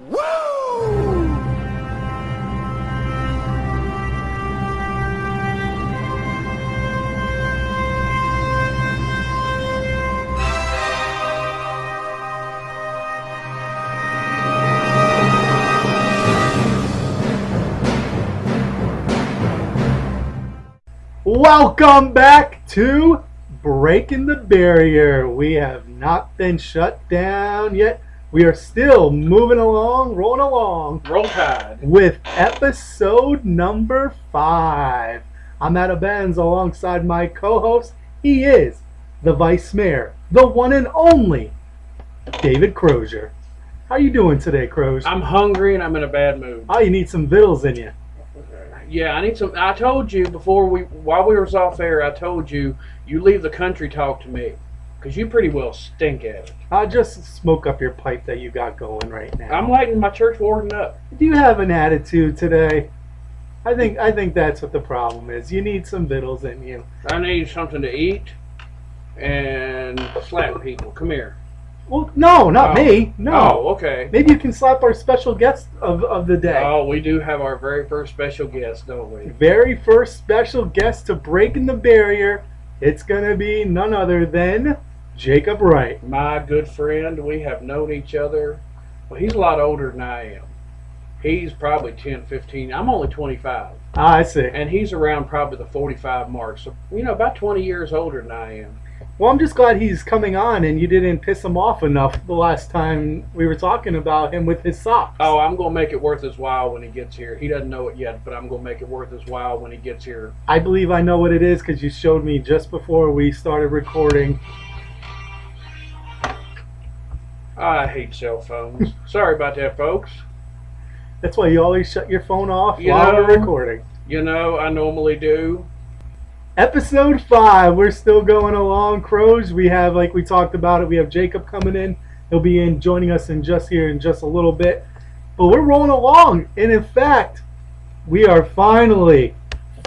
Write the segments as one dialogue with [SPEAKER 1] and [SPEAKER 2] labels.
[SPEAKER 1] Welcome back to Breaking the Barrier. We have not been shut down yet. We are still moving along, rolling along.
[SPEAKER 2] Roll Tide.
[SPEAKER 1] With episode number 5. I'm Adam Benz alongside my co-host. He is the Vice Mayor, the one and only David Crozier. How you doing today, Crozier?
[SPEAKER 2] I'm hungry and I'm in a bad mood.
[SPEAKER 1] Oh, you need some vittles in you.
[SPEAKER 2] Yeah, I need some. I told you while we were off air, I told you leave the country talk to me, because you pretty well stink at it.
[SPEAKER 1] I'll just smoke up your pipe that you got going right now.
[SPEAKER 2] I'm lighting my church warden up.
[SPEAKER 1] Do you have an attitude today? I think that's what the problem is. You need some vittles in you.
[SPEAKER 2] I need something to eat and slap people. Come here.
[SPEAKER 1] Well, no, not me. No.
[SPEAKER 2] Oh, okay.
[SPEAKER 1] Maybe you can slap our special guest of the day.
[SPEAKER 2] Oh, we do have our very first special guest, don't we?
[SPEAKER 1] Very first special guest to Breaking the Barrier. It's going to be none other than Jacob Wright.
[SPEAKER 2] My good friend. We have known each other. Well, he's a lot older than I am. He's probably 10, 15. I'm only 25.
[SPEAKER 1] Ah, I see.
[SPEAKER 2] And he's around probably the 45 mark. So, about 20 years older than I am.
[SPEAKER 1] Well, I'm just glad he's coming on and you didn't piss him off enough the last time we were talking about him with his socks.
[SPEAKER 2] Oh, I'm going to make it worth his while when he gets here. He doesn't know it yet, but I'm going to make it worth his while when he gets here.
[SPEAKER 1] I believe I know what it is because you showed me just before we started recording.
[SPEAKER 2] I hate cell phones. Sorry about that, folks.
[SPEAKER 1] That's why you always shut your phone off while we're recording.
[SPEAKER 2] I normally do.
[SPEAKER 1] Episode 5, we're still going along, Crows. We have, like we talked about it, we have Jacob coming in. He'll be joining us in just a little bit. But we're rolling along. And in fact, we are finally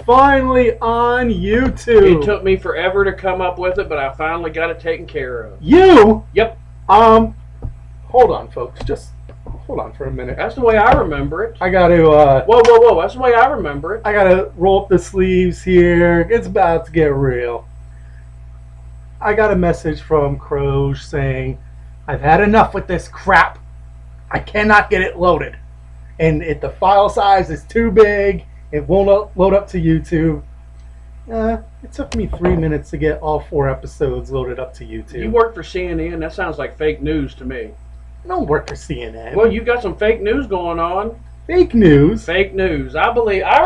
[SPEAKER 1] on YouTube.
[SPEAKER 2] It took me forever to come up with it, but I finally got it taken care of.
[SPEAKER 1] You?
[SPEAKER 2] Yep.
[SPEAKER 1] Hold on, folks. Just hold on for a minute.
[SPEAKER 2] That's the way I remember it.
[SPEAKER 1] I got to...
[SPEAKER 2] Whoa. That's the way I remember it.
[SPEAKER 1] I got to roll up the sleeves here. It's about to get real. I got a message from Croge saying, I've had enough with this crap. I cannot get it loaded. And if the file size is too big, it won't load up to YouTube. It took me 3 minutes to get all 4 episodes loaded up to YouTube.
[SPEAKER 2] You work for CNN? That sounds like fake news to me.
[SPEAKER 1] I don't work for CNN.
[SPEAKER 2] Well, you got some fake news going on.
[SPEAKER 1] Fake news?
[SPEAKER 2] Fake news. I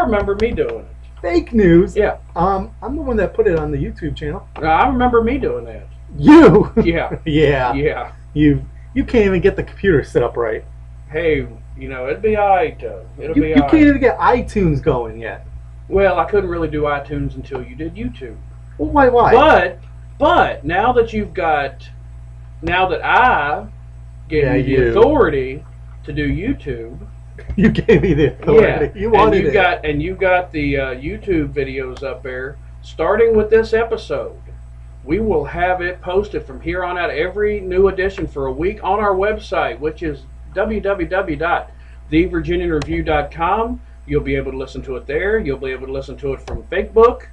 [SPEAKER 2] remember me doing it.
[SPEAKER 1] Fake news?
[SPEAKER 2] Yeah.
[SPEAKER 1] I'm the one that put it on the YouTube channel.
[SPEAKER 2] I remember me doing that.
[SPEAKER 1] You?
[SPEAKER 2] Yeah.
[SPEAKER 1] Yeah. You can't even get the computer set up right.
[SPEAKER 2] Hey, it'd be alright.
[SPEAKER 1] You can't even get iTunes going yet.
[SPEAKER 2] Well, I couldn't really do iTunes until you did YouTube.
[SPEAKER 1] Well, why?
[SPEAKER 2] But now that I gave you the authority to do YouTube.
[SPEAKER 1] You gave me the authority.
[SPEAKER 2] Yeah.
[SPEAKER 1] You wanted it.
[SPEAKER 2] And you got the YouTube videos up there. Starting with this episode, we will have it posted from here on out, every new edition for a week on our website, which is www.thevirginianreview.com. You'll be able to listen to it there. You'll be able to listen to it from Facebook.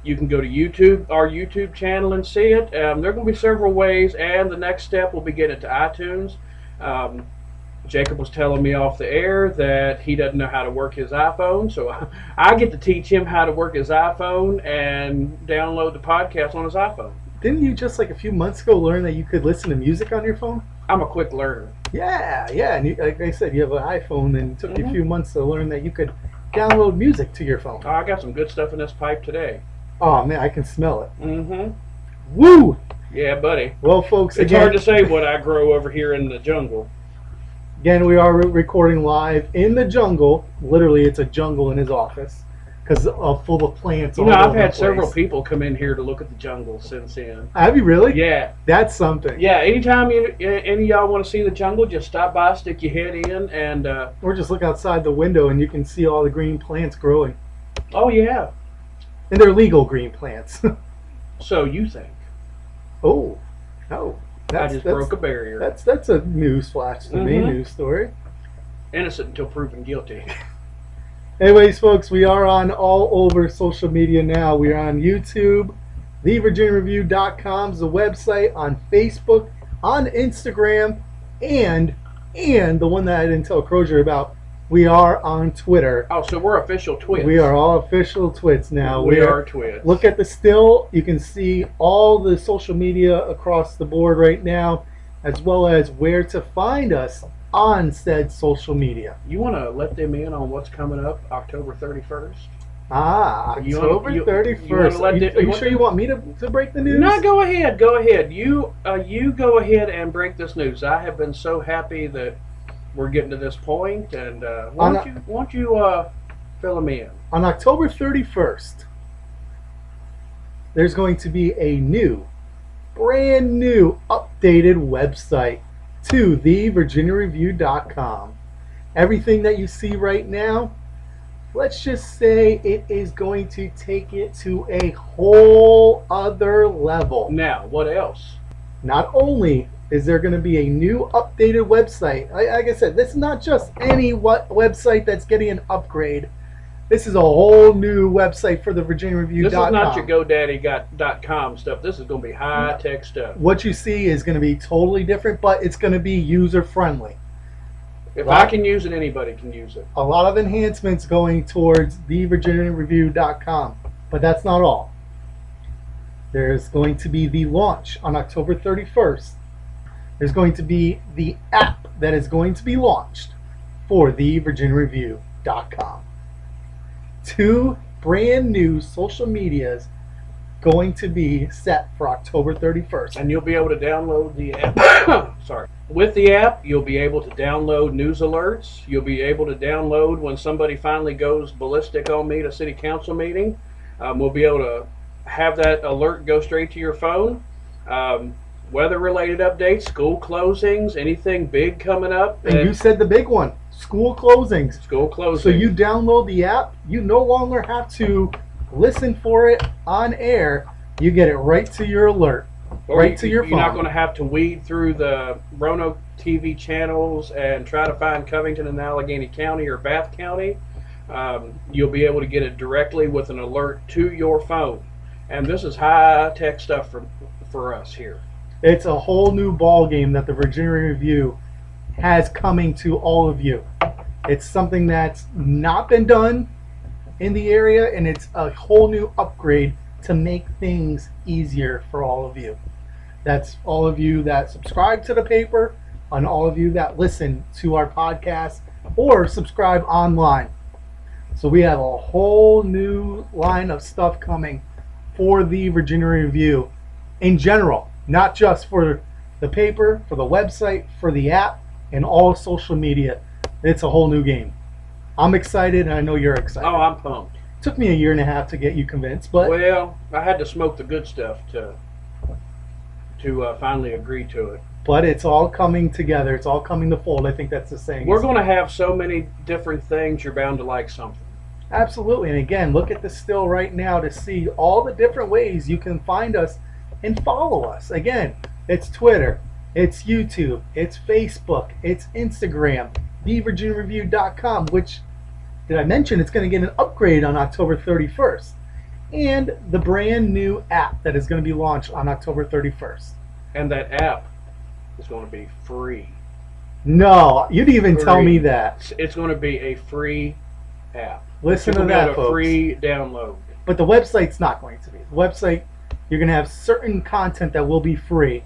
[SPEAKER 2] You can go to YouTube, our YouTube channel, and see it. There are going to be several ways, and the next step will be getting it to iTunes. Jacob was telling me off the air that he doesn't know how to work his iPhone, so I get to teach him how to work his iPhone and download the podcast on his iPhone.
[SPEAKER 1] Didn't you just like a few months ago learn that you could listen to music on your phone?
[SPEAKER 2] I'm a quick learner.
[SPEAKER 1] Yeah. And like I said, you have an iPhone, and it took you a few months to learn that you could download music to your phone.
[SPEAKER 2] Oh, I got some good stuff in this pipe today.
[SPEAKER 1] Oh, man, I can smell it.
[SPEAKER 2] Mm-hmm.
[SPEAKER 1] Woo!
[SPEAKER 2] Yeah, buddy.
[SPEAKER 1] Well, folks,
[SPEAKER 2] it's hard to say what I grow over here in the jungle.
[SPEAKER 1] Again, we are recording live in the jungle. Literally, it's a jungle in his office because full of plants.
[SPEAKER 2] I've had several people come in here to look at the jungle since then.
[SPEAKER 1] Have you really?
[SPEAKER 2] Yeah.
[SPEAKER 1] That's something.
[SPEAKER 2] Yeah, anytime any of y'all want to see the jungle, just stop by, stick your head in, and...
[SPEAKER 1] or just look outside the window and you can see all the green plants growing.
[SPEAKER 2] Oh, yeah.
[SPEAKER 1] And they're legal green plants.
[SPEAKER 2] So you think.
[SPEAKER 1] Oh. No.
[SPEAKER 2] I just broke a barrier.
[SPEAKER 1] That's a news flash to me, news story.
[SPEAKER 2] Innocent until proven guilty.
[SPEAKER 1] Anyways, folks, we are on all over social media now. We are on YouTube, TheVirginiaReview.com is the website, on Facebook, on Instagram, and the one that I didn't tell Crozier about, we are on Twitter.
[SPEAKER 2] Oh, so we're official twits.
[SPEAKER 1] We are all official twits now.
[SPEAKER 2] We are twits.
[SPEAKER 1] Look at the still. You can see all the social media across the board right now, as well as where to find us on said social media.
[SPEAKER 2] You want to let them in on what's coming up October 31st?
[SPEAKER 1] Ah, October 31st. Are you sure you want me to break the news?
[SPEAKER 2] No, go ahead. Go ahead. You go ahead and break this news. I have been so happy that we're getting to this point, and why don't you fill them in?
[SPEAKER 1] On October 31st, there's going to be a brand new, updated website to TheVirginiaReview.com. Everything that you see right now, let's just say it is going to take it to a whole other level.
[SPEAKER 2] Now, what else?
[SPEAKER 1] Not only is there going to be a new updated website, like I said, this is not just any website that's getting an upgrade. This is a whole new website for the VirginiaReview.com.
[SPEAKER 2] This is not your GoDaddy.com stuff. This is going to be high-tech stuff.
[SPEAKER 1] What you see is going to be totally different, but it's going to be user-friendly.
[SPEAKER 2] If I can use it, anybody can use it.
[SPEAKER 1] A lot of enhancements going towards TheVirginiaReview.com, but that's not all. There's going to be the launch on October 31st. There's going to be the app that is going to be launched for TheVirginiaReview.com. 2 brand new social medias going to be set for October 31st.
[SPEAKER 2] And you'll be able to download the app. Sorry. With the app, you'll be able to download news alerts. You'll be able to download when somebody finally goes ballistic on me at a city council meeting. We'll be able to have that alert go straight to your phone. Weather-related updates, school closings, anything big coming up.
[SPEAKER 1] And you said the big one, school closings.
[SPEAKER 2] School closings.
[SPEAKER 1] So you download the app, you no longer have to listen for it on air. You get it right to your alert, right to your phone.
[SPEAKER 2] You're not going to have to weed through the Roanoke TV channels and try to find Covington in Allegheny County or Bath County. You'll be able to get it directly with an alert to your phone. And this is high-tech stuff for us here.
[SPEAKER 1] It's a whole new ball game that the Virginia Review has coming to all of you. It's something that's not been done in the area, and it's a whole new upgrade to make things easier for all of you. That's all of you that subscribe to the paper, and all of you that listen to our podcast or subscribe online. So we have a whole new line of stuff coming for the Virginia Review in general. Not just for the paper, for the website, for the app, and all social media. It's a whole new game. I'm excited, and I know you're excited.
[SPEAKER 2] Oh, I'm pumped.
[SPEAKER 1] Took me a year and a half to get you convinced, but
[SPEAKER 2] well, I had to smoke the good stuff to finally agree to it.
[SPEAKER 1] But it's all coming together. It's all coming to fold. I think that's the saying.
[SPEAKER 2] We're going to have so many different things. You're bound to like something.
[SPEAKER 1] Absolutely. And again, look at the still right now to see all the different ways you can find us and follow us. Again, it's Twitter, it's YouTube, it's Facebook, it's Instagram, TheVirginiaReview.com, which, did I mention, it's going to get an upgrade on October 31st. And the brand new app that is going to be launched on October 31st.
[SPEAKER 2] And that app is going to be free.
[SPEAKER 1] No, you didn't even tell me that.
[SPEAKER 2] It's going to be a free app.
[SPEAKER 1] Listen to that, folks.
[SPEAKER 2] A free download.
[SPEAKER 1] But the website's not going to be. The website, you're going to have certain content that will be free,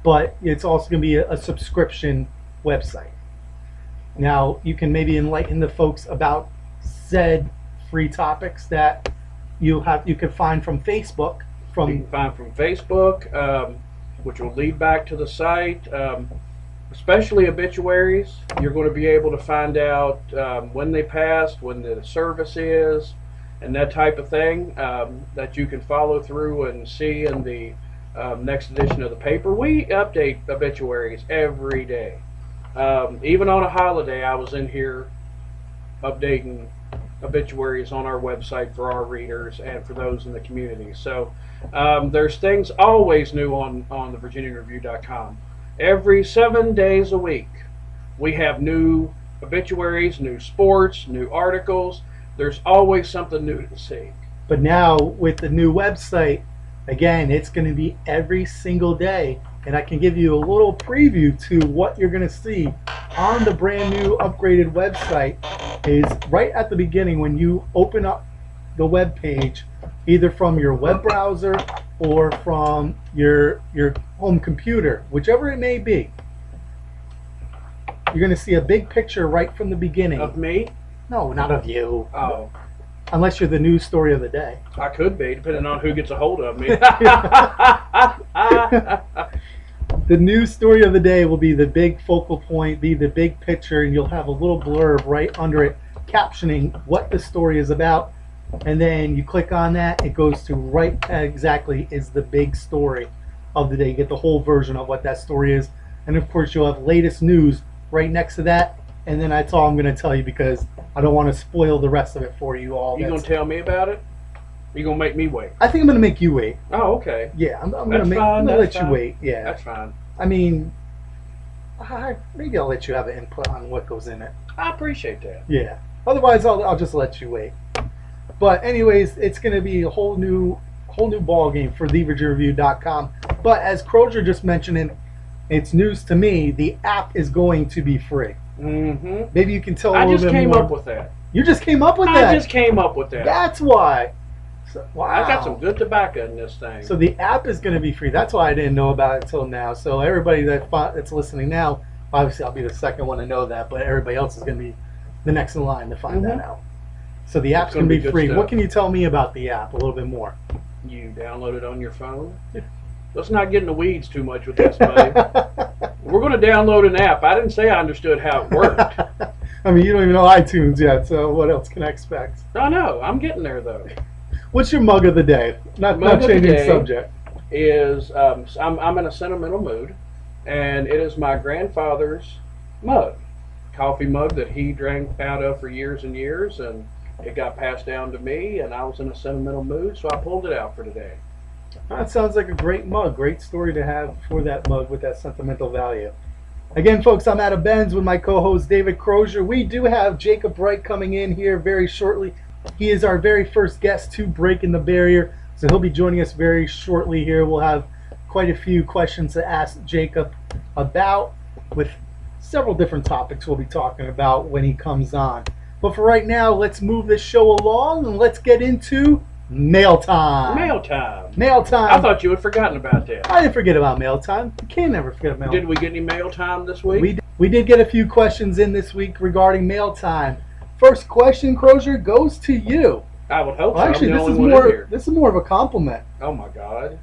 [SPEAKER 1] but it's also going to be a subscription website. Now, you can maybe enlighten the folks about said free topics that you can find from Facebook.
[SPEAKER 2] You can find from Facebook, which will lead back to the site. Especially obituaries, you're going to be able to find out when they passed, when the service is, and that type of thing that you can follow through and see in the next edition of the paper. We update obituaries every day. Even on a holiday, I was in here updating obituaries on our website for our readers and for those in the community. So there's things always new on the VirginianReview.com. Every 7 days a week, we have new obituaries, new sports, new articles. There's always something new to see.
[SPEAKER 1] But now with the new website, again, it's going to be every single day. And I can give you a little preview to what you're going to see on the brand new upgraded website. Is right at the beginning when you open up the web page, either from your web browser or from your home computer, whichever it may be. You're going to see a big picture right from the beginning.
[SPEAKER 2] Of me?
[SPEAKER 1] No, not of you.
[SPEAKER 2] Oh.
[SPEAKER 1] Unless you're the news story of the day.
[SPEAKER 2] I could be, depending on who gets a hold of me.
[SPEAKER 1] The news story of the day will be the big focal point, be the big picture, and you'll have a little blurb right under it captioning what the story is about. And then you click on that, it goes to right exactly is the big story of the day. You get the whole version of what that story is. And of course, you'll have latest news right next to that. And then that's all I'm going to tell you because I don't want to spoil the rest of it for you all.
[SPEAKER 2] You going to tell me about it? Or you going to make me wait?
[SPEAKER 1] I think I'm going to make you wait.
[SPEAKER 2] Oh, okay.
[SPEAKER 1] Yeah, I'm going to let you wait. Yeah.
[SPEAKER 2] That's fine.
[SPEAKER 1] I mean, maybe I'll let you have an input on what goes in it.
[SPEAKER 2] I appreciate that.
[SPEAKER 1] Yeah. Otherwise, I'll just let you wait. But anyways, it's going to be a whole new ball game for TheVirginiaReview.com. But as Crozier just mentioned, it's news to me. The app is going to be free.
[SPEAKER 2] Mm-hmm.
[SPEAKER 1] Maybe you can tell a
[SPEAKER 2] I
[SPEAKER 1] little
[SPEAKER 2] just
[SPEAKER 1] bit
[SPEAKER 2] came
[SPEAKER 1] more.
[SPEAKER 2] up with that.
[SPEAKER 1] You just came up with that?
[SPEAKER 2] I just came up with that.
[SPEAKER 1] That's why. So, wow.
[SPEAKER 2] I got some good tobacco in this thing.
[SPEAKER 1] So the app is going to be free. That's why I didn't know about it until now. So everybody that's listening now, obviously I'll be the second one to know that, but everybody else is going to be the next in line to find that out. So the app's going to be free.
[SPEAKER 2] Stuff.
[SPEAKER 1] What can you tell me about the app a little bit more?
[SPEAKER 2] You download it on your phone? Let's not get in the weeds too much with this, buddy. We're going to download an app. I didn't say I understood how it worked.
[SPEAKER 1] I mean, you don't even know iTunes yet, so what else can I expect?
[SPEAKER 2] I know. I'm getting there, though.
[SPEAKER 1] What's your mug of the day? Not changing the subject.
[SPEAKER 2] Is I'm in a sentimental mood, and it is my grandfather's mug, coffee mug that he drank out of for years and years, and it got passed down to me, and I was in a sentimental mood, so I pulled it out for today.
[SPEAKER 1] That sounds like a great mug. Great story to have for that mug with that sentimental value. Again, folks, I'm out of Benz with my co-host David Crozier. We do have Jacob Wright coming in here very shortly. He is our very first guest to Breaking the Barrier, so he'll be joining us very shortly here. We'll have quite a few questions to ask Jacob about, with several different topics we'll be talking about when he comes on. But for right now, let's move this show along and let's get into mail time.
[SPEAKER 2] Mail time.
[SPEAKER 1] Mail time.
[SPEAKER 2] I thought you had forgotten about that.
[SPEAKER 1] I didn't forget about mail time. You can never forget mail time.
[SPEAKER 2] Did we get any mail time this week?
[SPEAKER 1] We did get a few questions in this week regarding mail time. First question, Crozier, goes to you.
[SPEAKER 2] I would hope so.
[SPEAKER 1] Actually,
[SPEAKER 2] I'm the only one in here.
[SPEAKER 1] this is more of a compliment.
[SPEAKER 2] Oh my God.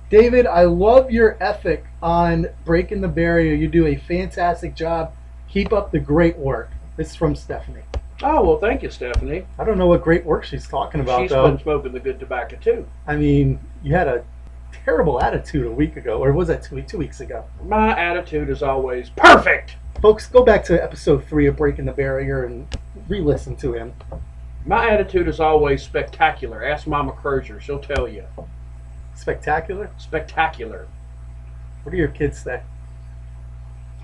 [SPEAKER 1] David, I love your ethic on Breaking the Barrier. You do a fantastic job. Keep up the great work. This is from Stephanie.
[SPEAKER 2] Oh, well, thank you, Stephanie.
[SPEAKER 1] I don't know what great work she's talking about,
[SPEAKER 2] She's
[SPEAKER 1] though.
[SPEAKER 2] been smoking the good tobacco, too.
[SPEAKER 1] I mean, you had a terrible attitude a week ago, or was that 2 weeks ago?
[SPEAKER 2] My attitude is always perfect.
[SPEAKER 1] Folks, go back to episode 3 of Breaking the Barrier and re-listen to him.
[SPEAKER 2] My attitude is always spectacular. Ask Mama Crozier. She'll tell you.
[SPEAKER 1] Spectacular?
[SPEAKER 2] Spectacular.
[SPEAKER 1] What do your kids say?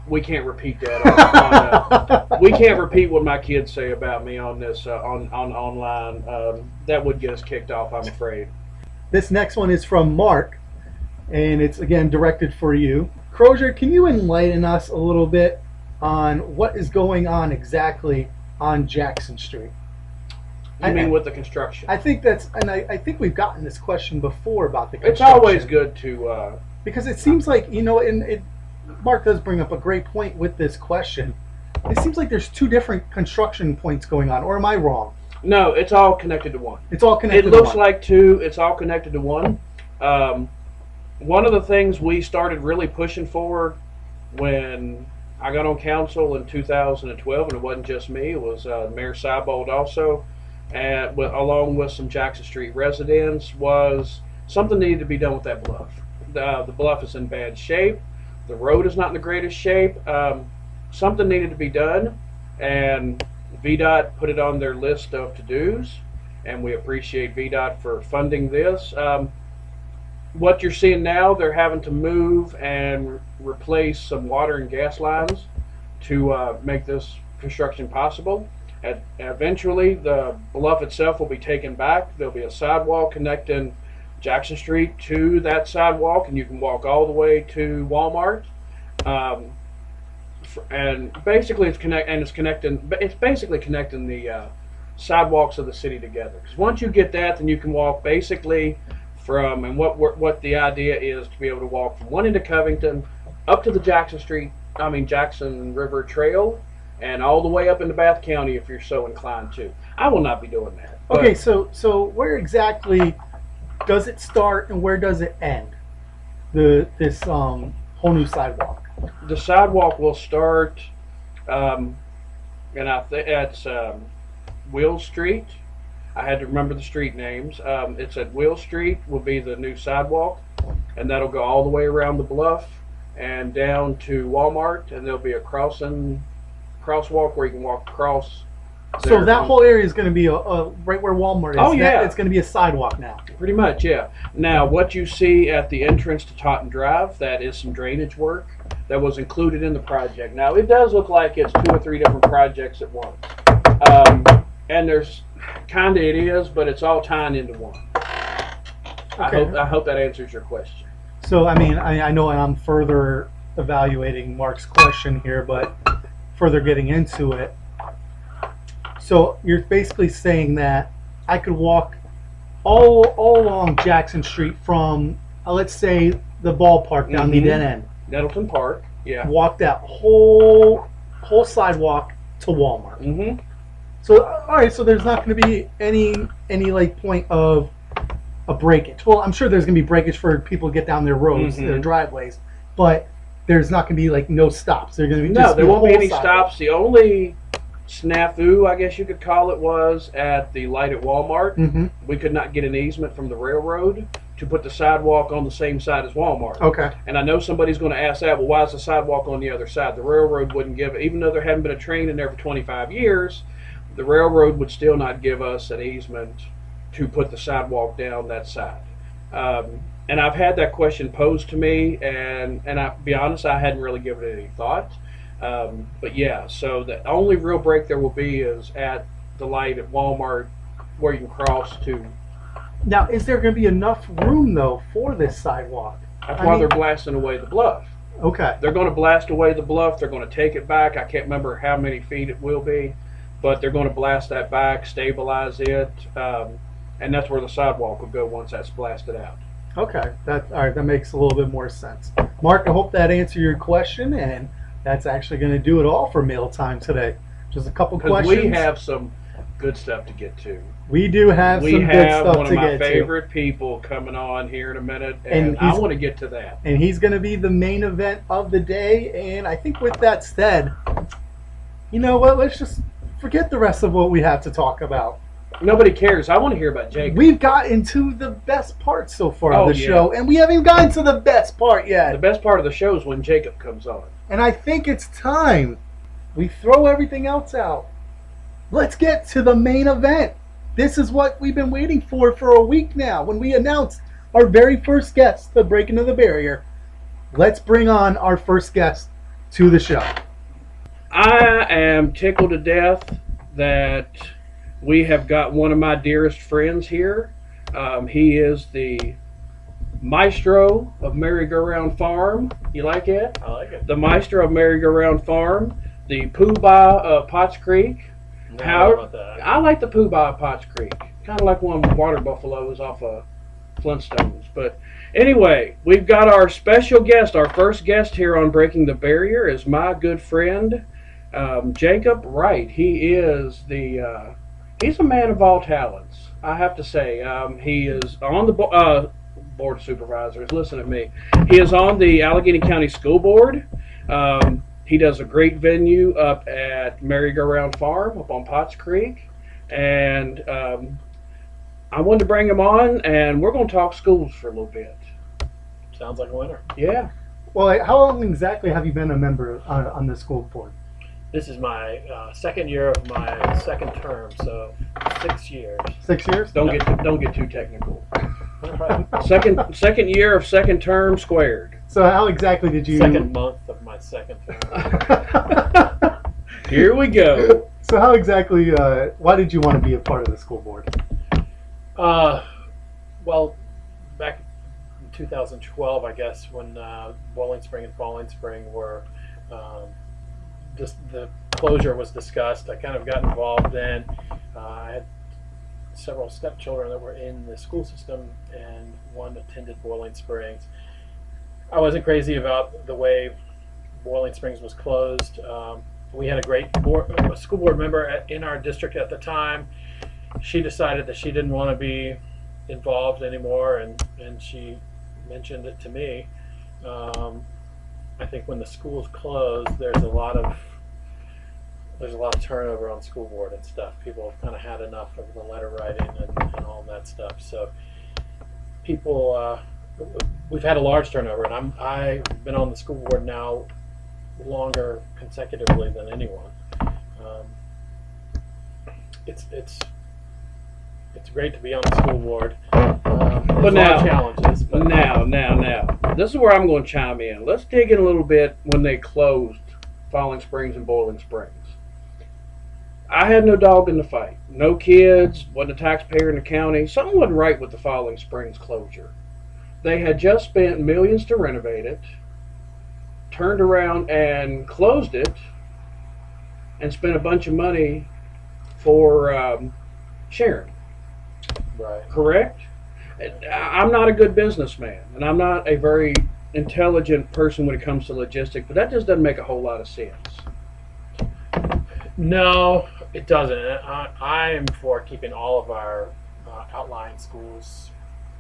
[SPEAKER 2] We can't repeat that. We can't repeat what my kids say about me on this on online. That would get us kicked off, I'm afraid.
[SPEAKER 1] This next one is from Mark, and it's again directed for you. Crozier, can you enlighten us a little bit on what is going on exactly on Jackson Street?
[SPEAKER 2] You mean with the construction?
[SPEAKER 1] I think I think we've gotten this question before about the construction.
[SPEAKER 2] It's always good to
[SPEAKER 1] because it seems like, Mark does bring up a great point with this question. It seems like there's two different construction points going on, or am I wrong?
[SPEAKER 2] No, it's all connected to one.
[SPEAKER 1] It's all connected
[SPEAKER 2] to
[SPEAKER 1] one.
[SPEAKER 2] It looks like two. It's all connected to one. One of the things we started really pushing for when I got on council in 2012, and it wasn't just me, it was Mayor Seibold also, and along with some Jackson Street residents, was something needed to be done with that bluff. The bluff is in bad shape. The road is not in the greatest shape. Something needed to be done, and VDOT put it on their list of to-dos, and we appreciate VDOT for funding this. What you're seeing now, they're having to move and replace some water and gas lines to make this construction possible. Eventually, the bluff itself will be taken back. There'll be a sidewalk connecting Jackson Street to that sidewalk, and you can walk all the way to Walmart. And basically, it's basically connecting the sidewalks of the city together. Because once you get that, then you can walk basically from, and what the idea is to be able to walk from one end of Covington up to the Jackson River Trail, and all the way up into Bath County if you're so inclined to. I will not be doing that.
[SPEAKER 1] Okay, so where exactly does it start and where does it end? This whole new sidewalk.
[SPEAKER 2] The sidewalk will start, and I think it's Will Street. I had to remember the street names. It's at Will Street will be the new sidewalk, and that'll go all the way around the bluff and down to Walmart, and there'll be a crosswalk where you can walk across.
[SPEAKER 1] So that whole area is going to be right where Walmart is.
[SPEAKER 2] Oh yeah,
[SPEAKER 1] it's going to be a sidewalk now.
[SPEAKER 2] Pretty much, yeah. Now, what you see at the entrance to Totten Drive, that is some drainage work that was included in the project. Now, it does look like it's 2 or 3 different projects at once, and there's it is, but it's all tying into one. Okay. I hope that answers your question.
[SPEAKER 1] So, I know I'm further evaluating Mark's question here, but further getting into it. So you're basically saying that I could walk all along Jackson Street from, let's say, the ballpark down the dead end.
[SPEAKER 2] Nettleton Park, yeah.
[SPEAKER 1] Walk that whole sidewalk to Walmart.
[SPEAKER 2] Mm-hmm.
[SPEAKER 1] So, all right, so there's not going to be any like point of a breakage. Well, I'm sure there's going to be breakage for people to get down their roads, their driveways, but there's not going to be like no stops. There's going to be
[SPEAKER 2] there won't be any stops. The only snafu, I guess you could call it, was at the light at Walmart.
[SPEAKER 1] Mm-hmm.
[SPEAKER 2] We could not get an easement from the railroad to put the sidewalk on the same side as Walmart.
[SPEAKER 1] Okay.
[SPEAKER 2] And I know somebody's going to ask that, well, why is the sidewalk on the other side? The railroad wouldn't give it, even though there hadn't been a train in there for 25 years, the railroad would still not give us an easement to put the sidewalk down that side. And I've had that question posed to me, and I'll be honest, I hadn't really given it any thought. But yeah, so the only real break there will be is at the light at Walmart where you can cross to.
[SPEAKER 1] Now, is there going to be enough room, though, for this sidewalk?
[SPEAKER 2] That's why they're blasting away the bluff.
[SPEAKER 1] Okay.
[SPEAKER 2] They're going to blast away the bluff. They're going to take it back. I can't remember how many feet it will be, but they're going to blast that back, stabilize it, and that's where the sidewalk will go once that's blasted out.
[SPEAKER 1] Okay. All right. That makes a little bit more sense. Mark, I hope that answered your question, and that's actually going to do it all for Mail Time today. Just a couple questions.
[SPEAKER 2] We have some good stuff to get to.
[SPEAKER 1] We do have some good stuff to get to.
[SPEAKER 2] We have one of my favorite people coming on here in a minute, and I want to get to that.
[SPEAKER 1] And he's going to be the main event of the day, and I think with that said, you know what, let's just forget the rest of what we have to talk about.
[SPEAKER 2] Nobody cares. I want to hear about Jacob.
[SPEAKER 1] We've gotten to the best part so far of the show, and we haven't even gotten to the best part yet.
[SPEAKER 2] The best part of the show is when Jacob comes on.
[SPEAKER 1] And I think it's time we throw everything else out. Let's get to the main event. This is what we've been waiting for a week now. When we announced our very first guest to break into the barrier, let's bring on our first guest to the show.
[SPEAKER 2] I am tickled to death that we have got one of my dearest friends here. He is the maestro of Merry-Go-Round Farm. You like it?
[SPEAKER 3] I like it.
[SPEAKER 2] The maestro of Merry-Go-Round Farm. The Pooh-Bah of Potts Creek. I like the Pooh-Bah of Potts Creek. Kind of like one of the water buffaloes off of Flintstones. But anyway, we've got our special guest. Our first guest here on Breaking the Barrier is my good friend, Jacob Wright. He is he's a man of all talents, I have to say. He is on the Board of Supervisors. Listen to me. He is on the Allegheny County School Board. He does a great venue up at Merry-Go-Round Farm up on Potts Creek. And I wanted to bring him on, and we're going to talk schools for a little bit.
[SPEAKER 3] Sounds like a winner.
[SPEAKER 2] Yeah.
[SPEAKER 1] Well, how long exactly have you been a member on the school board?
[SPEAKER 3] This is my second year of my second term, so 6 years.
[SPEAKER 1] 6 years?
[SPEAKER 2] Don't get too technical.
[SPEAKER 3] Right.
[SPEAKER 2] Second year of second term squared.
[SPEAKER 1] So how exactly did you?
[SPEAKER 3] Second month of my second term.
[SPEAKER 2] Here we go.
[SPEAKER 1] So how exactly? Why did you want to be a part of the school board?
[SPEAKER 3] Well, back in 2012, I guess, when Bowling Spring and Falling Spring were just the closure was discussed, I kind of got involved then. I had several stepchildren that were in the school system, and one attended Boiling Springs. I wasn't crazy about the way Boiling Springs was closed. We had a great school board member in our district at the time. She decided that she didn't want to be involved anymore, and she mentioned it to me. I think when the schools closed, there's a lot of turnover on school board and stuff. People have kind of had enough of the letter writing and all that stuff. So people, we've had a large turnover, and I've been on the school board now longer consecutively than anyone. It's great to be on the school board.
[SPEAKER 2] But
[SPEAKER 3] now,
[SPEAKER 2] challenges. But now, this is where I'm going to chime in. Let's dig in a little bit when they closed Falling Springs and Boiling Springs. I had no dog in the fight. No kids, wasn't a taxpayer in the county. Something wasn't right with the Falling Springs closure. They had just spent millions to renovate it, turned around and closed it, and spent a bunch of money for sharing.
[SPEAKER 3] right.
[SPEAKER 2] Correct? I'm not a good businessman, and I'm not a very intelligent person when it comes to logistics, but that just doesn't make a whole lot of sense.
[SPEAKER 3] No, it doesn't. I am for keeping all of our outlying schools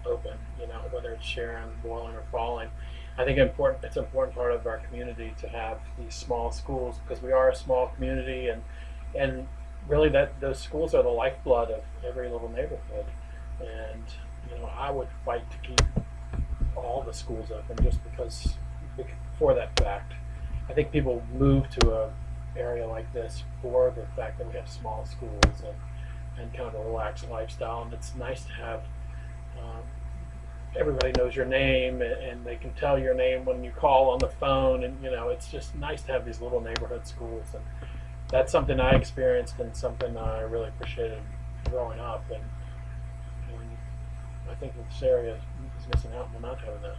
[SPEAKER 3] open. You know, whether it's Sharon, Boiling, or Falling. I think it's an important part of our community to have these small schools, because we are a small community, and really those schools are the lifeblood of every little neighborhood. And you know, I would fight to keep all the schools open just because for that fact. I think people move to a area like this for the fact that we have small schools and kind of a relaxed lifestyle, and it's nice to have everybody knows your name, and they can tell your name when you call on the phone, and you know, it's just nice to have these little neighborhood schools, and that's something I experienced and something I really appreciated growing up, and I think this area is missing out on not having that.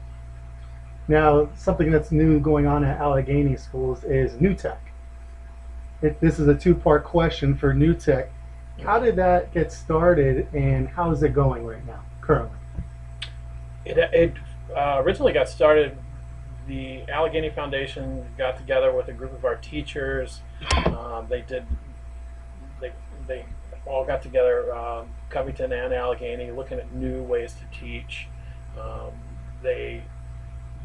[SPEAKER 1] Now, something that's new going on at Allegheny schools is New Tech. This is a two-part question for New Tech. How did that get started, and how is it going right now, currently?
[SPEAKER 3] It originally got started. The Allegheny Foundation got together with a group of our teachers. They all got together, Covington and Allegheny, looking at new ways to teach. They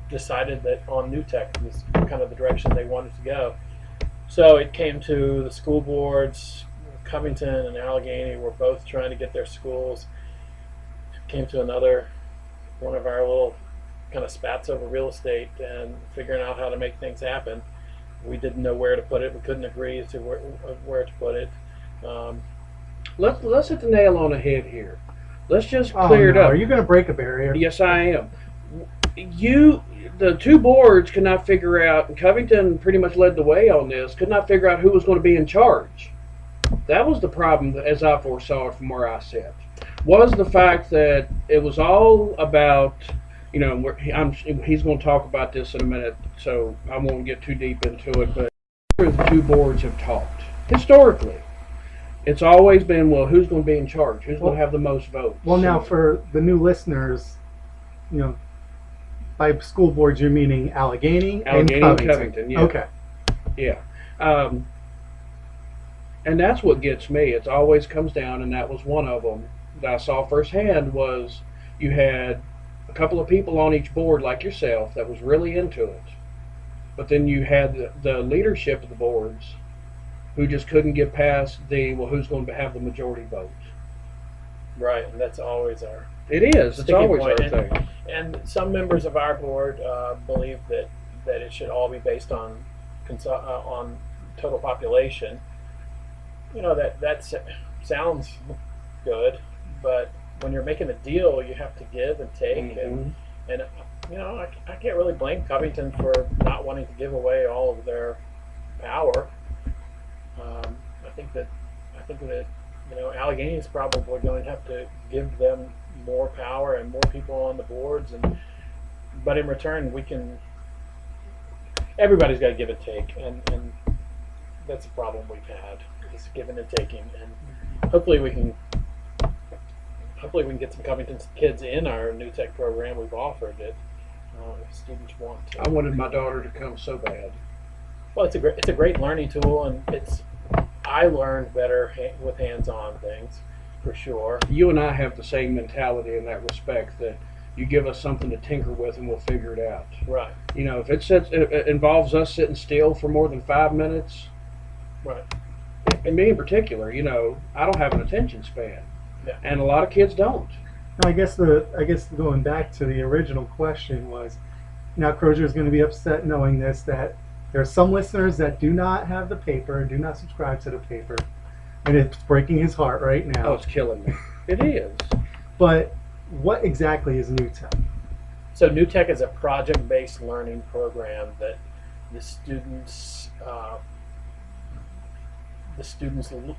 [SPEAKER 3] decided that on New Tech was kind of the direction they wanted to go. So it came to the school boards. Covington and Allegheny were both trying to get their schools. It came to another one of our little kind of spats over real estate and figuring out how to make things happen. We didn't know where to put it. We couldn't agree to where to put it.
[SPEAKER 2] Let's hit the nail on the head here. Let's just clear it up.
[SPEAKER 1] Are you going to break a barrier?
[SPEAKER 2] Yes, I am. The two boards could not figure out, and Covington pretty much led the way on this, could not figure out who was going to be in charge. That was the problem, as I foresaw it from where I sat, was the fact that it was all about, you know, he's going to talk about this in a minute, so I won't get too deep into it, but the two boards have talked. Historically, it's always been, well, who's going to be in charge? Who's going to have the most votes?
[SPEAKER 1] Well, now for the new listeners, you know, by school boards you're meaning Allegheny and Covington.
[SPEAKER 2] Yeah.
[SPEAKER 1] Okay.
[SPEAKER 2] Yeah. And that's what gets me. It always comes down, and that was one of them that I saw firsthand, was you had a couple of people on each board like yourself that was really into it. But then you had the leadership of the boards who just couldn't get past who's going to have the majority vote.
[SPEAKER 3] Right, and that's always our
[SPEAKER 2] It is. It's always our thing.
[SPEAKER 3] And some members of our board believe that it should all be based on total population. That sounds good, but when you're making a deal, you have to give and take, and I can't really blame Covington for not wanting to give away all of their power. I think that Allegheny is probably going to have to give them more power and more people on the boards, but in return, everybody's got to give and take, and that's a problem we've had, is giving and taking, and hopefully we can get some Covington kids in our New Tech program. We've offered it if students want to.
[SPEAKER 2] I wanted my daughter to come so bad.
[SPEAKER 3] Well, it's a great learning tool, and I learned better with hands-on things, for sure.
[SPEAKER 2] You and I have the same mentality in that respect, that you give us something to tinker with and we'll figure it out.
[SPEAKER 3] Right.
[SPEAKER 2] If it involves us sitting still for more than 5 minutes,
[SPEAKER 3] Right.
[SPEAKER 2] and me in particular, I don't have an attention span,
[SPEAKER 3] Yeah.
[SPEAKER 2] and a lot of kids don't.
[SPEAKER 1] I guess going back to the original question was, now Crozier is going to be upset knowing this, that there are some listeners that do not have the paper, do not subscribe to the paper, and it's breaking his heart right now.
[SPEAKER 2] Oh, it's killing me. It is.
[SPEAKER 1] But what exactly is New Tech?
[SPEAKER 3] So New Tech is a project-based learning program that the students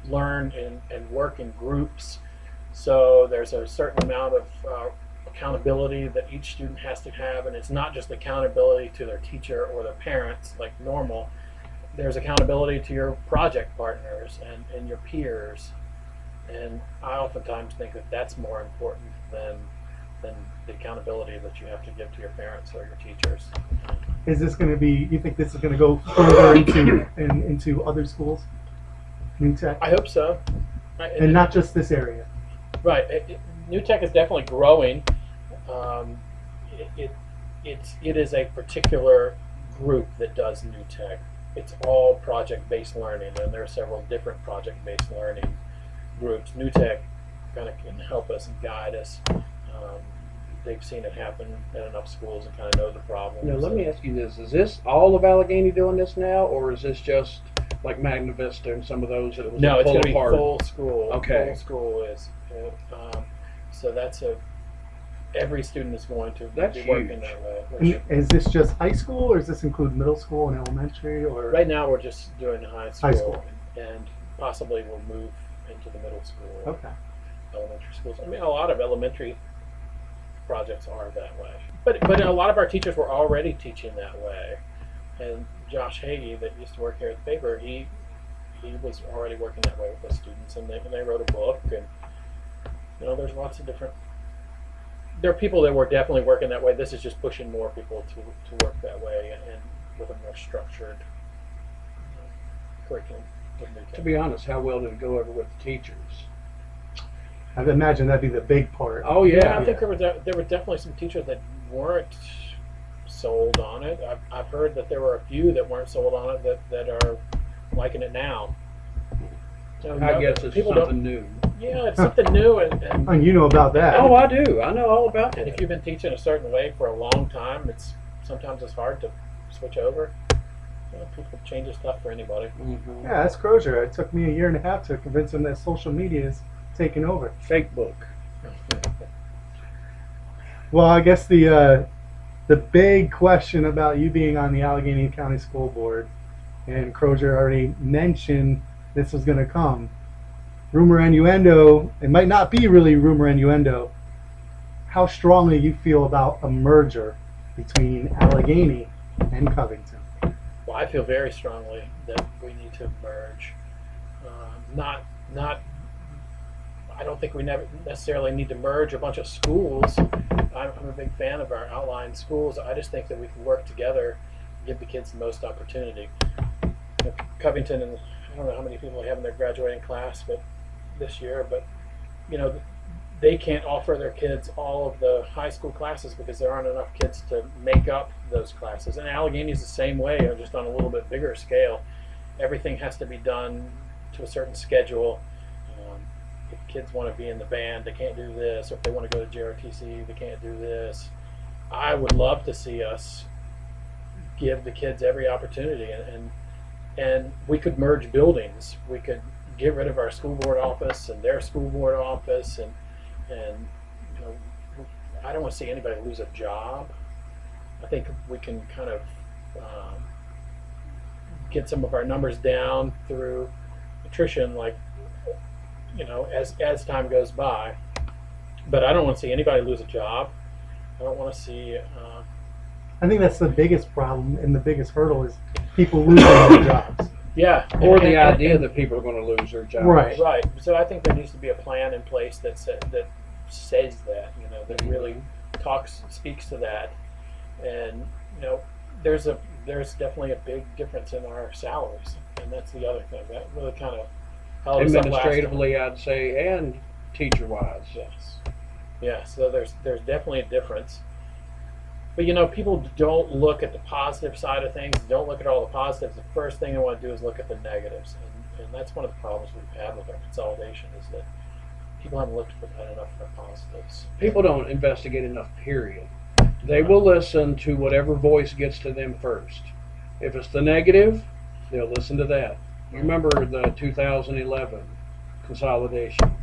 [SPEAKER 3] learn and work in groups. So there's a certain amount of accountability that each student has to have, and it's not just accountability to their teacher or their parents like normal. There's accountability to your project partners and your peers, and I oftentimes think that that's more important than the accountability that you have to give to your parents or your teachers.
[SPEAKER 1] Is this going to be? You think this is going to go further into other schools? New Tech,
[SPEAKER 3] I hope so.
[SPEAKER 1] and not just this area.
[SPEAKER 3] Right. New Tech is definitely growing. It is a particular group that does New Tech. It's all project-based learning, and there are several different project-based learning groups. New Tech kind of can help us and guide us. They've seen it happen in enough schools and kind of know the problems.
[SPEAKER 2] Let me ask you this. Is this all of Allegheny doing this now, or is this just like Magna Vista and some of those that it was
[SPEAKER 3] No, it's
[SPEAKER 2] pull
[SPEAKER 3] going to be
[SPEAKER 2] apart?
[SPEAKER 3] full school.
[SPEAKER 2] Okay.
[SPEAKER 3] Full school is. So that's every student is going to
[SPEAKER 2] That's
[SPEAKER 3] be working
[SPEAKER 2] huge.
[SPEAKER 3] that way.
[SPEAKER 1] And is this just high school, or does this include middle school and elementary? Or
[SPEAKER 3] Right now, we're just doing high school,
[SPEAKER 1] High school.
[SPEAKER 3] and possibly we'll move into the middle school,
[SPEAKER 1] okay,
[SPEAKER 3] elementary schools. I mean, a lot of elementary projects are that way, but a lot of our teachers were already teaching that way. And Josh Hagee, that used to work here at the paper, he was already working that way with the students, and they wrote a book, and there's lots of different. There are people that were definitely working that way. This is just pushing more people to work that way and with a more structured curriculum.
[SPEAKER 2] To be honest, how well did it go over with the teachers?
[SPEAKER 1] I imagine that'd be the big part.
[SPEAKER 2] Oh
[SPEAKER 3] Yeah,
[SPEAKER 2] yeah.
[SPEAKER 3] I think there were definitely some teachers that weren't sold on it. I've heard that there were a few that weren't sold on it that are liking it now.
[SPEAKER 2] I guess it's
[SPEAKER 3] people
[SPEAKER 2] something new.
[SPEAKER 3] Yeah, it's something new, and
[SPEAKER 1] And you know about that.
[SPEAKER 2] Oh, I do. I know all about
[SPEAKER 3] and
[SPEAKER 2] it.
[SPEAKER 3] if you've been teaching a certain way for a long time, sometimes it's hard to switch over. People change stuff for anybody.
[SPEAKER 2] Mhm.
[SPEAKER 1] Yeah, that's Crozier. It took me a year and a half to convince him that social media is taking over.
[SPEAKER 2] Fake book.
[SPEAKER 1] Well, I guess the big question about you being on the Allegheny County School Board, and Crozier already mentioned this was going to come. Rumor innuendo, it might not be really rumor innuendo. How strongly you feel about a merger between Allegheny and Covington?
[SPEAKER 3] Well, I feel very strongly that we need to merge. Not. I don't think we necessarily need to merge a bunch of schools. I'm a big fan of our outlying schools. I just think that we can work together, give the kids the most opportunity. Covington, and I don't know how many people they have in their graduating class, but this year, but they can't offer their kids all of the high school classes because there aren't enough kids to make up those classes. And Allegheny is the same way, just on a little bit bigger scale. Everything has to be done to a certain schedule. If kids want to be in the band, they can't do this. Or if they want to go to JRTC, they can't do this. I would love to see us give the kids every opportunity, and we could merge buildings. We could get rid of our school board office and their school board office, and you know, I don't want to see anybody lose a job. I think we can kind of get some of our numbers down through attrition, like, you know, as time goes by. But I don't want to see anybody lose a job. I don't want to see.
[SPEAKER 1] I think that's the biggest problem and the biggest hurdle is people losing their jobs.
[SPEAKER 3] Yeah,
[SPEAKER 2] Or the idea that people are going to lose their jobs.
[SPEAKER 1] Right.
[SPEAKER 3] Right. So I think there needs to be a plan in place that says that, you know, that really speaks to that. And, you know, there's definitely a big difference in our salaries, and that's the other thing that really kind of held us up last time.
[SPEAKER 2] Administratively, I'd say, and teacher-wise.
[SPEAKER 3] Yes. Yeah. So there's definitely a difference. But, you know, people don't look at the positive side of things. Don't look at all the positives. The first thing they want to do is look at the negatives, and that's one of the problems we've had with our consolidation is that people haven't looked at enough for positives.
[SPEAKER 2] People don't investigate enough, period. They will listen to whatever voice gets to them first. If it's the negative, they'll listen to that. You remember the 2011 consolidation.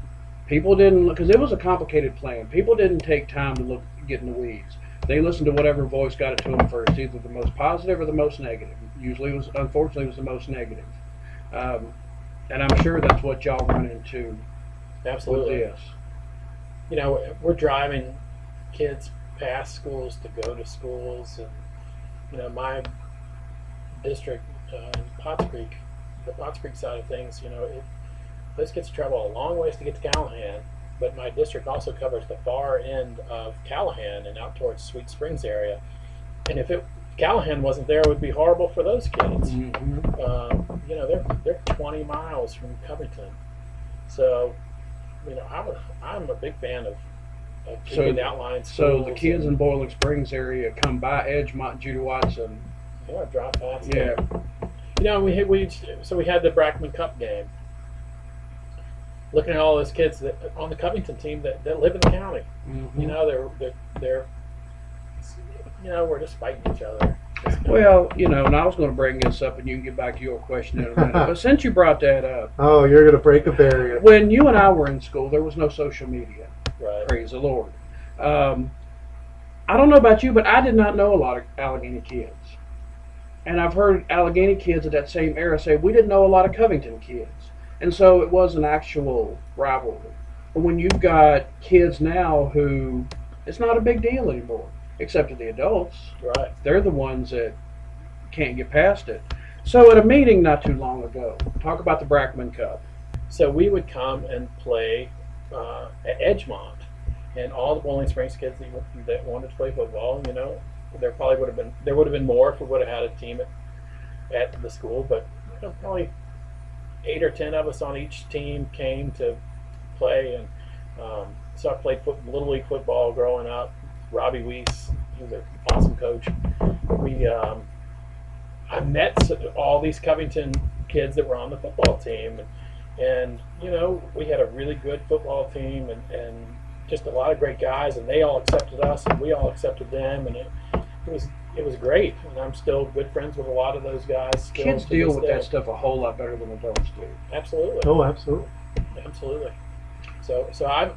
[SPEAKER 2] People didn't, because it was a complicated plan. People didn't take time to get in the weeds. They listened to whatever voice got it to them first, either the most positive or the most negative. Usually, unfortunately, it was the most negative. And I'm sure that's what y'all run into
[SPEAKER 3] Absolutely.
[SPEAKER 2] with this.
[SPEAKER 3] You know, we're driving kids past schools to go to schools, and, you know, my district, Potts Creek, the Potts Creek side of things, you know, those kids travel a long ways to get to Callahan, but my district also covers the far end of Callahan and out towards Sweet Springs area. And if Callahan wasn't there, it would be horrible for those kids.
[SPEAKER 2] Mm-hmm.
[SPEAKER 3] You know, they're 20 miles from Covington, so, you know, I'm a big fan of keeping the outlying schools.
[SPEAKER 2] So the kids in Boiling Springs area come by Edgemont, Judy Watson.
[SPEAKER 3] Yeah, drive past.
[SPEAKER 2] Yeah.
[SPEAKER 3] You know, we had the Brackman Cup game. Looking at all those kids that on the Covington team that live in the county.
[SPEAKER 2] Mm-hmm.
[SPEAKER 3] You know, they're you know, we're just fighting each other.
[SPEAKER 2] Well, you know, and I was going to bring this up, and you can get back to your question in a minute. But since you brought that up,
[SPEAKER 1] Oh, you're going to break a barrier.
[SPEAKER 2] when you and I were in school, there was no social media.
[SPEAKER 3] Right.
[SPEAKER 2] Praise the Lord. I don't know about you, but I did not know a lot of Allegheny kids. And I've heard Allegheny kids at that same era say, we didn't know a lot of Covington kids. And so it was an actual rivalry. But when you've got kids now who, it's not a big deal anymore, except to the adults.
[SPEAKER 3] Right.
[SPEAKER 2] They're the ones that can't get past it. So at a meeting not too long ago, talk about the Brackman Cup.
[SPEAKER 3] So we would come and play at Edgemont, and all the Bowling Springs kids that wanted to play football, you know, there would have been more if we would have had a team at the school, but, you know, probably 8 or 10 of us on each team came to play, and so I played Little League football growing up. Robbie Weiss, he was an awesome coach. I met all these Covington kids that were on the football team, and you know, we had a really good football team, and just a lot of great guys, and they all accepted us, and we all accepted them, and it was great. And I'm still good friends with a lot of those guys.
[SPEAKER 2] Kids deal with that stuff a whole lot better than adults do.
[SPEAKER 3] Absolutely.
[SPEAKER 1] Oh, absolutely.
[SPEAKER 3] Absolutely. So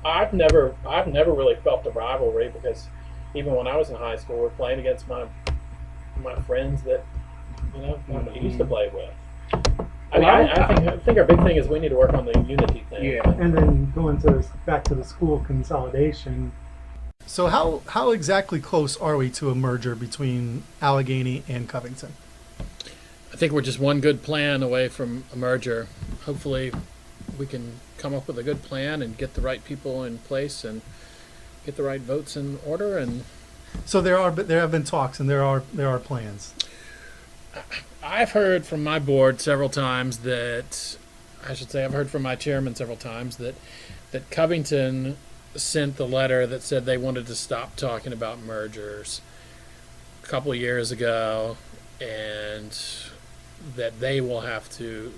[SPEAKER 3] I've never really felt the rivalry, because even when I was in high school, we're playing against my friends that, you know, I used to play with. I think our big thing is we need to work on the unity thing.
[SPEAKER 2] Yeah.
[SPEAKER 1] And then back to the school consolidation. So how exactly close are we to a merger between Allegheny and Covington?
[SPEAKER 3] I think we're just one good plan away from a merger. Hopefully we can come up with a good plan and get the right people in place and get the right votes in order. And
[SPEAKER 1] So there have been talks and there are plans.
[SPEAKER 3] I've heard from my board several times I've heard from my chairman several times that Covington sent the letter that said they wanted to stop talking about mergers a couple of years ago, and that they will have to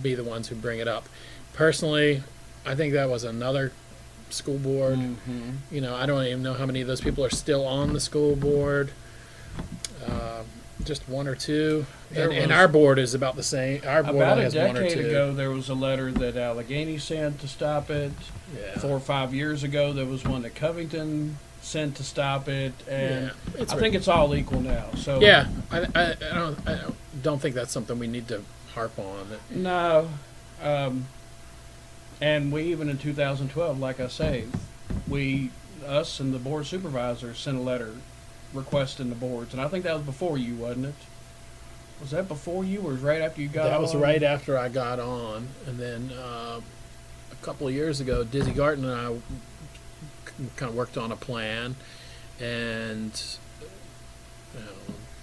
[SPEAKER 3] be the ones who bring it up. Personally, I think that was another school board.
[SPEAKER 2] Mm-hmm.
[SPEAKER 3] You know, I don't even know how many of those people are still on the school board.
[SPEAKER 4] just one or two,
[SPEAKER 2] There
[SPEAKER 4] and
[SPEAKER 2] was-
[SPEAKER 4] our board is about the same. Our board
[SPEAKER 2] About
[SPEAKER 4] only
[SPEAKER 2] a
[SPEAKER 4] has one or
[SPEAKER 2] decade
[SPEAKER 4] two.
[SPEAKER 2] ago, there was a letter that Allegheny sent to stop it.
[SPEAKER 4] Yeah.
[SPEAKER 2] 4 or 5 years ago, there was one that Covington sent to stop it, and
[SPEAKER 4] Yeah, it's
[SPEAKER 2] I think it's all equal now. So
[SPEAKER 4] Yeah, I don't think that's something we need to harp on.
[SPEAKER 2] no, and we even in 2012, like I say, us and the board supervisors sent a letter requesting the boards, and I think that was before you, wasn't it? Was that before you, or was right after you got on?
[SPEAKER 4] That was right after I got on, and then a couple of years ago, Dizzy Garten and I kind of worked on a plan, and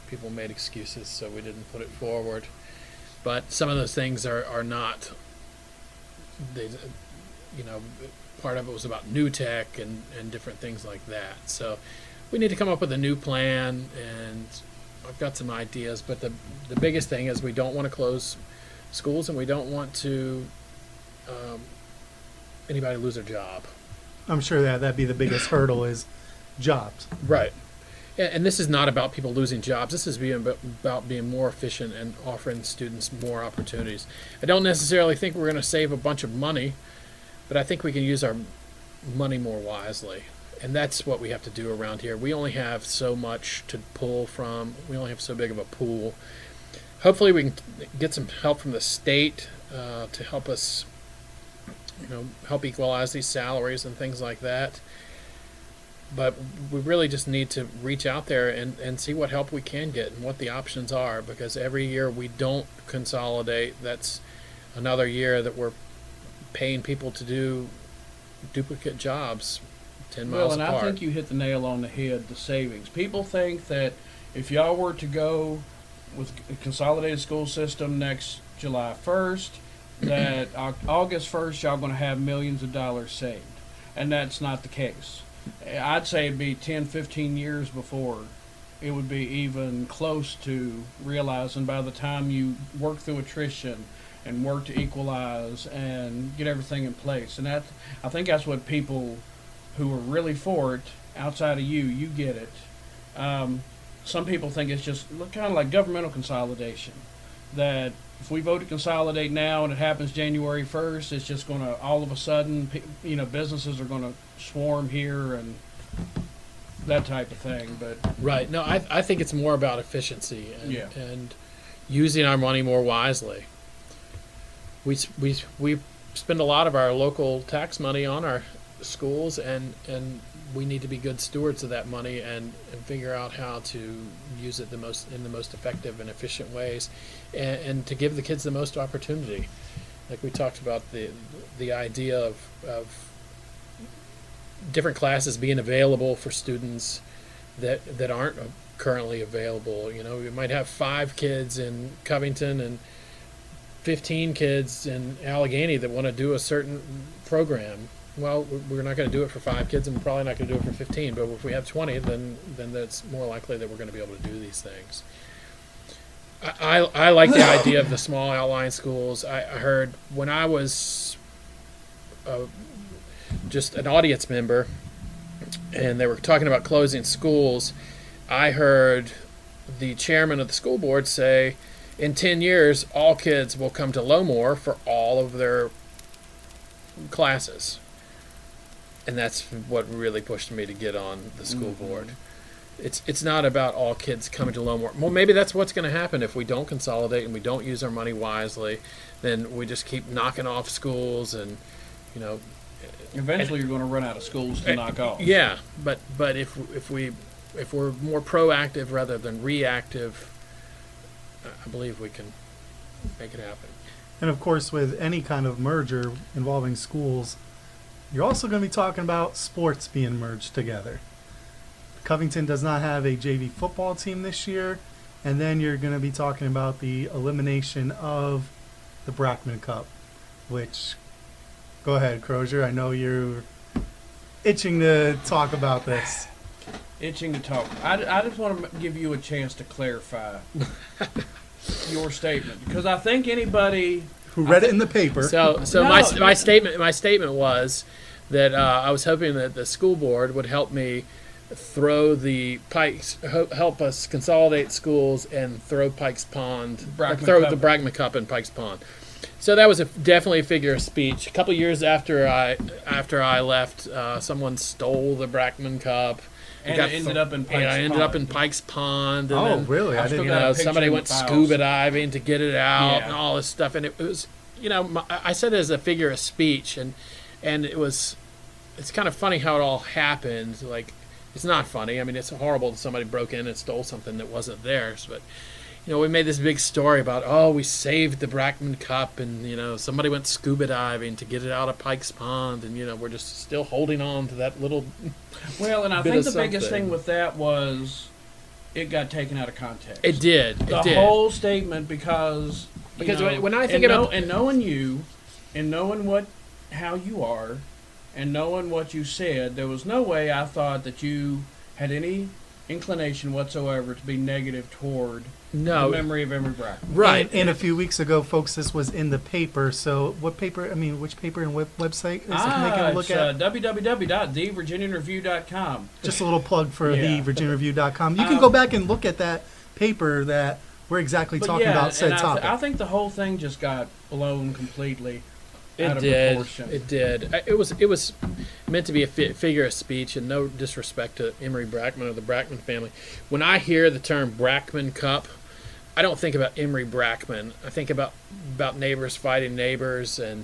[SPEAKER 4] people made excuses, so we didn't put it forward. But some of those things are not. They, part of it was about new tech and different things like that. So we need to come up with a new plan, and I've got some ideas. But the biggest thing is we don't want to close schools, and we don't want to anybody lose their job.
[SPEAKER 1] I'm sure that'd be the biggest hurdle is jobs.
[SPEAKER 4] Right. And this is not about people losing jobs. This is about being more efficient and offering students more opportunities. I don't necessarily think we're going to save a bunch of money, but I think we can use our money more wisely. And that's what we have to do around here. We only have so much to pull from. We only have so big of a pool. Hopefully we can get some help from the state to help us, help equalize these salaries and things like that. But we really just need to reach out there and see what help we can get and what the options are, because every year we don't consolidate, that's another year that we're paying people to do duplicate jobs 10 miles
[SPEAKER 2] Well, and
[SPEAKER 4] apart.
[SPEAKER 2] I think you hit the nail on the head, the savings. People think that if y'all were to go with a consolidated school system next July 1st, that August 1st, y'all going to have millions of dollars saved. And that's not the case. I'd say it'd be 10, 15 years before it would be even close to realizing, by the time you work through attrition and work to equalize and get everything in place. And I think that's what people who are really for it, outside of you get it. Some people think it's just kind of like governmental consolidation, that if we vote to consolidate now and it happens January 1st, it's just going to, all of a sudden, businesses are going to swarm here and that type of thing. But
[SPEAKER 4] Right. No, I think it's more about efficiency
[SPEAKER 2] Yeah.
[SPEAKER 4] and using our money more wisely. We spend a lot of our local tax money on our schools, and we need to be good stewards of that money and figure out how to use it in the most effective and efficient ways, and to give the kids the most opportunity. Like we talked about the idea of different classes being available for students that aren't currently available. We might have 5 kids in Covington and 15 kids in Allegheny that want to do a certain program. Well, we're not going to do it for 5 kids, and we're probably not going to do it for 15. But if we have 20, then that's more likely that we're going to be able to do these things. I like the idea of the small outlying schools. I heard when I was just an audience member, and they were talking about closing schools, I heard the chairman of the school board say, in 10 years, all kids will come to Lowmore for all of their classes. And that's what really pushed me to get on the school board. It's not about all kids coming to Lowmore. Well, maybe that's what's going to happen if we don't consolidate and we don't use our money wisely. Then we just keep knocking off schools, and
[SPEAKER 2] eventually you're going to run out of schools to knock off.
[SPEAKER 4] Yeah, but if we're more proactive rather than reactive, I believe we can make it happen.
[SPEAKER 1] And of course, with any kind of merger involving schools, you're also going to be talking about sports being merged together. Covington does not have a JV football team this year, and then you're going to be talking about the elimination of the Brackman Cup, which, go ahead, Crozier, I know you're itching to talk about this.
[SPEAKER 2] Itching to talk. I just want to give you a chance to clarify your statement, because I think anybody
[SPEAKER 1] Who read it in the paper.
[SPEAKER 4] So
[SPEAKER 2] No,
[SPEAKER 4] my statement was that I was hoping that the school board would help me throw the Pikes, help us consolidate schools and throw Pikes Pond, throw the Brackman Cup in Pikes Pond. So that was definitely a figure of speech. A couple years after I left, someone stole the Brackman Cup.
[SPEAKER 2] And it ended up in Pikes Pond.
[SPEAKER 4] I ended up in Pikes Pond. And
[SPEAKER 1] Oh,
[SPEAKER 4] then,
[SPEAKER 1] really? I didn't.
[SPEAKER 4] somebody went scuba diving to get it out and all this stuff. And it was, I said it as a figure of speech, and it's kind of funny how it all happened. Like, it's not funny. I mean, it's horrible that somebody broke in and stole something that wasn't theirs. But, we made this big story about, we saved the Brackman Cup, and, somebody went scuba diving to get it out of Pikes Pond, and, we're just still holding on to that little
[SPEAKER 2] Well, and I
[SPEAKER 4] bit
[SPEAKER 2] think
[SPEAKER 4] of
[SPEAKER 2] the biggest
[SPEAKER 4] something.
[SPEAKER 2] thing with that was it got taken out of context.
[SPEAKER 4] It did.
[SPEAKER 2] The
[SPEAKER 4] It did.
[SPEAKER 2] whole statement, because
[SPEAKER 4] when I think about
[SPEAKER 2] and knowing you, and knowing how you are, and knowing what you said, there was no way I thought that you had any inclination whatsoever to be negative toward the memory of Emory Brackman.
[SPEAKER 4] right.
[SPEAKER 1] And a few weeks ago, folks, this was in the paper. So what paper? I mean, which paper and website is they can look at?
[SPEAKER 2] www.thevirginianreview.com.
[SPEAKER 1] Just a little plug for
[SPEAKER 2] Yeah.
[SPEAKER 1] thevirginiareview.com. You can go back and look at that paper that we're exactly talking about said
[SPEAKER 2] and
[SPEAKER 1] topic.
[SPEAKER 2] I think the whole thing just got blown completely out
[SPEAKER 4] It
[SPEAKER 2] of
[SPEAKER 4] did.
[SPEAKER 2] proportion.
[SPEAKER 4] It did. It was meant to be a figure of speech, and no disrespect to Emory Brackman or the Brackman family. When I hear the term Brackman Cup, I don't think about Emory Brackman. I think about neighbors fighting neighbors, and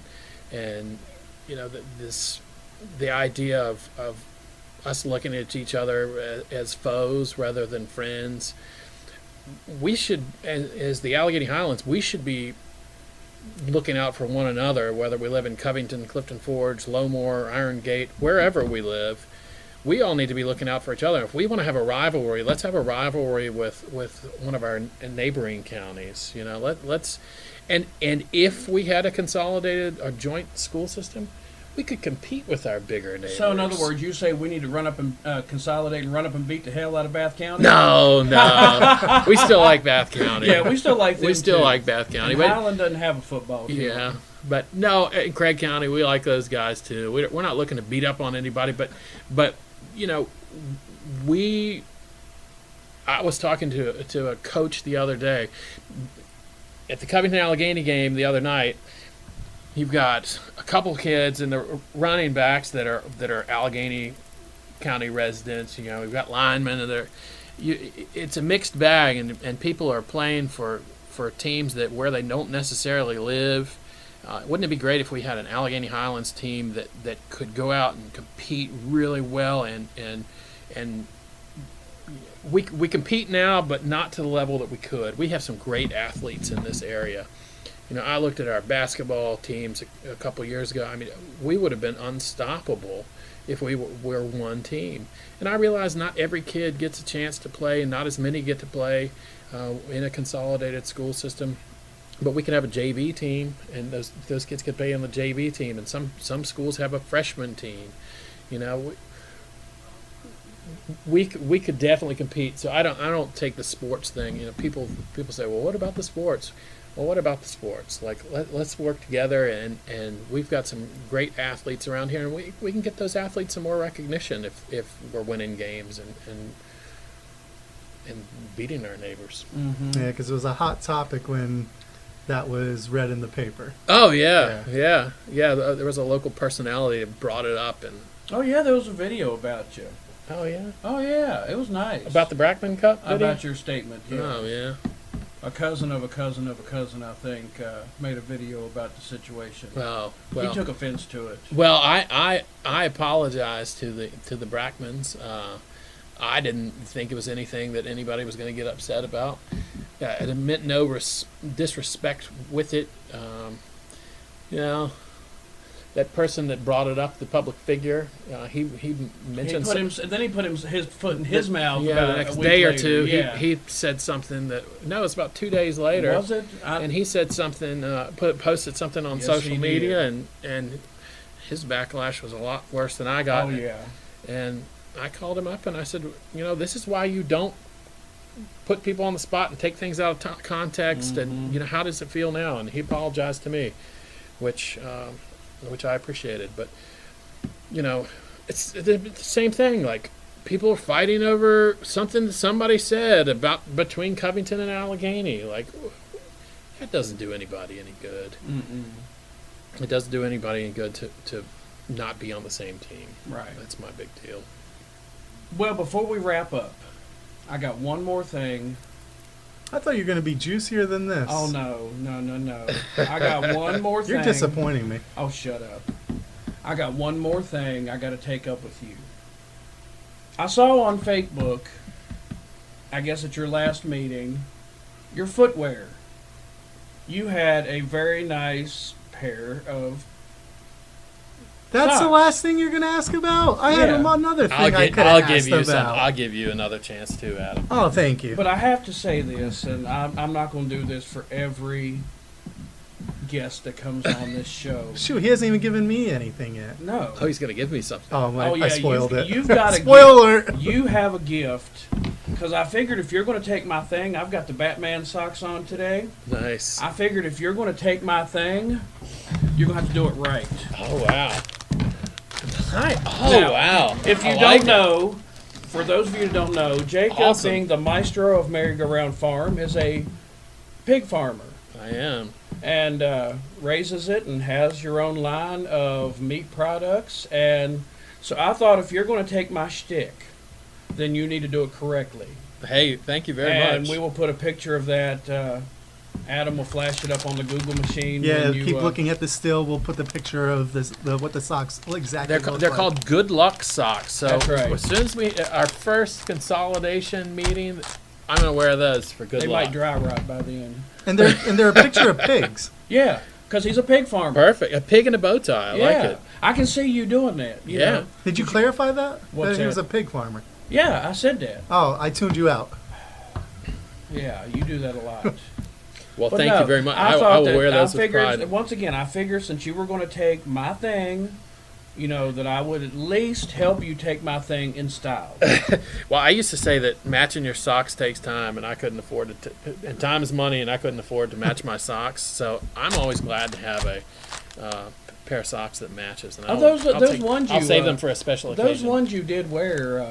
[SPEAKER 4] the idea of us looking at each other as foes rather than friends. We should, as the Allegheny Highlands, we should be looking out for one another, whether we live in Covington, Clifton Forge, Lowmore, Iron Gate, wherever we live. We all need to be looking out for each other. If we want to have a rivalry, let's have a rivalry with one of our neighboring counties. Let's and if we had a consolidated or joint school system, we could compete with our bigger neighbors.
[SPEAKER 2] So, in other words, you say we need to run up and consolidate and run up and beat the hell out of Bath County?
[SPEAKER 4] No, we still like Bath County.
[SPEAKER 2] Yeah, we still like them
[SPEAKER 4] We still
[SPEAKER 2] too.
[SPEAKER 4] like Bath County.
[SPEAKER 2] And
[SPEAKER 4] But,
[SPEAKER 2] Highland doesn't have a football team.
[SPEAKER 4] yeah, but no, in Craig County, we like those guys too. We're not looking to beat up on anybody, but I was talking to a coach the other day at the Covington Allegheny game the other night. You've got a couple kids and the running backs that are Allegheny County residents. We've got linemen, and it's a mixed bag, and people are playing for teams where they don't necessarily live. Wouldn't it be great if we had an Allegheny Highlands team that could go out and compete really well, and we compete now, but not to the level that we could. We have some great athletes in this area. I looked at our basketball teams a couple years ago. I mean, we would have been unstoppable if we were one team. And I realize not every kid gets a chance to play, and not as many get to play in a consolidated school system. But we could have a JV team, and those kids could play on the JV team. And some schools have a freshman team. We could definitely compete. So I don't take the sports thing. People say, well, what about the sports? Well, what about the sports? Like, let's work together, and we've got some great athletes around here, and we can get those athletes some more recognition if we're winning games and beating our neighbors.
[SPEAKER 2] Mm-hmm.
[SPEAKER 1] Yeah, because it was a hot topic when that was read in the paper.
[SPEAKER 4] Oh yeah. There was a local personality that brought it up, and
[SPEAKER 2] Oh, yeah, there was a video about you.
[SPEAKER 4] oh yeah,
[SPEAKER 2] Oh, yeah, it was nice.
[SPEAKER 4] about the Brackman Cup video.
[SPEAKER 2] About your statement, yeah.
[SPEAKER 4] Oh yeah.
[SPEAKER 2] A cousin of a cousin of a cousin, I think, made a video about the situation.
[SPEAKER 4] Well,
[SPEAKER 2] He took offense to it.
[SPEAKER 4] Well, I apologize to the Brackmans. I didn't think it was anything that anybody was going to get upset about. It meant no disrespect with it. That person that brought it up, the public figure, he mentioned.
[SPEAKER 2] Then he put his foot in his mouth.
[SPEAKER 4] Yeah,
[SPEAKER 2] about
[SPEAKER 4] the
[SPEAKER 2] a
[SPEAKER 4] next
[SPEAKER 2] week
[SPEAKER 4] day or
[SPEAKER 2] later.
[SPEAKER 4] two,
[SPEAKER 2] Yeah.
[SPEAKER 4] he said something that it's about 2 days later.
[SPEAKER 2] Was it?
[SPEAKER 4] And he said something, posted something on
[SPEAKER 2] Yes,
[SPEAKER 4] social
[SPEAKER 2] he
[SPEAKER 4] media, and his backlash was a lot worse than I got.
[SPEAKER 2] Oh, yeah.
[SPEAKER 4] And I called him up and I said, this is why you don't put people on the spot and take things out of context.
[SPEAKER 2] Mm-hmm.
[SPEAKER 4] And how does it feel now? And he apologized to me, which I appreciated. But it's the same thing. Like, people are fighting over something that somebody said about between Covington and Allegheny. Like, that doesn't do anybody any good. It doesn't do anybody any good to not be on the same team.
[SPEAKER 2] Right.
[SPEAKER 4] That's my big deal.
[SPEAKER 2] Well, before we wrap up, I got one more thing.
[SPEAKER 1] I thought you were going to be juicier than this.
[SPEAKER 2] Oh, no. I got one more thing.
[SPEAKER 1] You're disappointing me.
[SPEAKER 2] Oh, shut up. I got one more thing I got to take up with you. I saw on Facebook, I guess at your last meeting, your footwear. You had a very nice pair of
[SPEAKER 1] That's the
[SPEAKER 2] socks.
[SPEAKER 1] last thing you're going to ask about? I had
[SPEAKER 2] Yeah.
[SPEAKER 1] another thing
[SPEAKER 4] I'll
[SPEAKER 1] I
[SPEAKER 4] give
[SPEAKER 1] could have
[SPEAKER 4] you
[SPEAKER 1] asked about.
[SPEAKER 4] I'll give you another chance too, Adam.
[SPEAKER 1] Oh, thank you.
[SPEAKER 2] But I have to say this, and I'm not going to do this for every guest that comes on this show.
[SPEAKER 1] Shoot, he hasn't even given me anything yet.
[SPEAKER 2] No.
[SPEAKER 4] Oh, he's gonna give me something.
[SPEAKER 1] Oh, my,
[SPEAKER 2] Oh, yeah,
[SPEAKER 1] I spoiled it.
[SPEAKER 2] you've got a
[SPEAKER 1] Spoiler!
[SPEAKER 2] You have a gift. Because I figured if you're going to take my thing, I've got the Batman socks on today.
[SPEAKER 4] Nice.
[SPEAKER 2] I figured if you're going to take my thing, you're going to have to do it right.
[SPEAKER 4] Oh wow. Oh
[SPEAKER 2] Now,
[SPEAKER 4] wow.
[SPEAKER 2] If you
[SPEAKER 4] I
[SPEAKER 2] don't
[SPEAKER 4] like it.
[SPEAKER 2] know, for those of you who don't know, Jacob,
[SPEAKER 4] Awesome.
[SPEAKER 2] being the maestro of Merry-Go-Round Farm, is a pig farmer.
[SPEAKER 4] I am.
[SPEAKER 2] And raises it and has your own line of meat products. And so I thought if you're going to take my shtick, then you need to do it correctly.
[SPEAKER 4] Hey, thank you very
[SPEAKER 2] And
[SPEAKER 4] much.
[SPEAKER 2] we will put a picture of that. Adam will flash it up on the Google machine.
[SPEAKER 1] Yeah,
[SPEAKER 2] when you,
[SPEAKER 1] keep looking at the still. We'll put the picture of what the socks exactly
[SPEAKER 4] They're
[SPEAKER 1] look
[SPEAKER 4] they're
[SPEAKER 1] like.
[SPEAKER 4] called Good Luck socks. So
[SPEAKER 2] That's right.
[SPEAKER 4] as soon as we our first consolidation meeting, I'm gonna wear those for good
[SPEAKER 2] They
[SPEAKER 4] luck.
[SPEAKER 2] might dry rot by then.
[SPEAKER 1] And they're a picture of pigs.
[SPEAKER 2] Yeah, because he's a pig farmer.
[SPEAKER 4] Perfect. A pig in a bow tie. I
[SPEAKER 2] yeah,
[SPEAKER 4] like it.
[SPEAKER 2] I can see you doing that. You
[SPEAKER 4] Yeah.
[SPEAKER 2] know?
[SPEAKER 1] Did you clarify that?
[SPEAKER 2] What's
[SPEAKER 1] That he was
[SPEAKER 2] that?
[SPEAKER 1] a pig farmer.
[SPEAKER 2] Yeah, I said that.
[SPEAKER 1] Oh, I tuned you out.
[SPEAKER 2] Yeah, you do that a lot.
[SPEAKER 4] Well,
[SPEAKER 2] But
[SPEAKER 4] thank
[SPEAKER 2] no,
[SPEAKER 4] you very much. I
[SPEAKER 2] thought
[SPEAKER 4] will
[SPEAKER 2] that-
[SPEAKER 4] wear those
[SPEAKER 2] I
[SPEAKER 4] with
[SPEAKER 2] figured,
[SPEAKER 4] pride.
[SPEAKER 2] once again, I figured since you were going to take my thing, you know, that I would at least help you take my thing in style.
[SPEAKER 4] Well, I used to say that matching your socks takes time, and I couldn't afford it. And time is money, and I couldn't afford to match my socks. So I'm always glad to have a pair of socks that matches. And
[SPEAKER 2] Oh, those ones
[SPEAKER 4] I'll
[SPEAKER 2] you,
[SPEAKER 4] save them for a special
[SPEAKER 2] Those
[SPEAKER 4] occasion.
[SPEAKER 2] ones you did wear,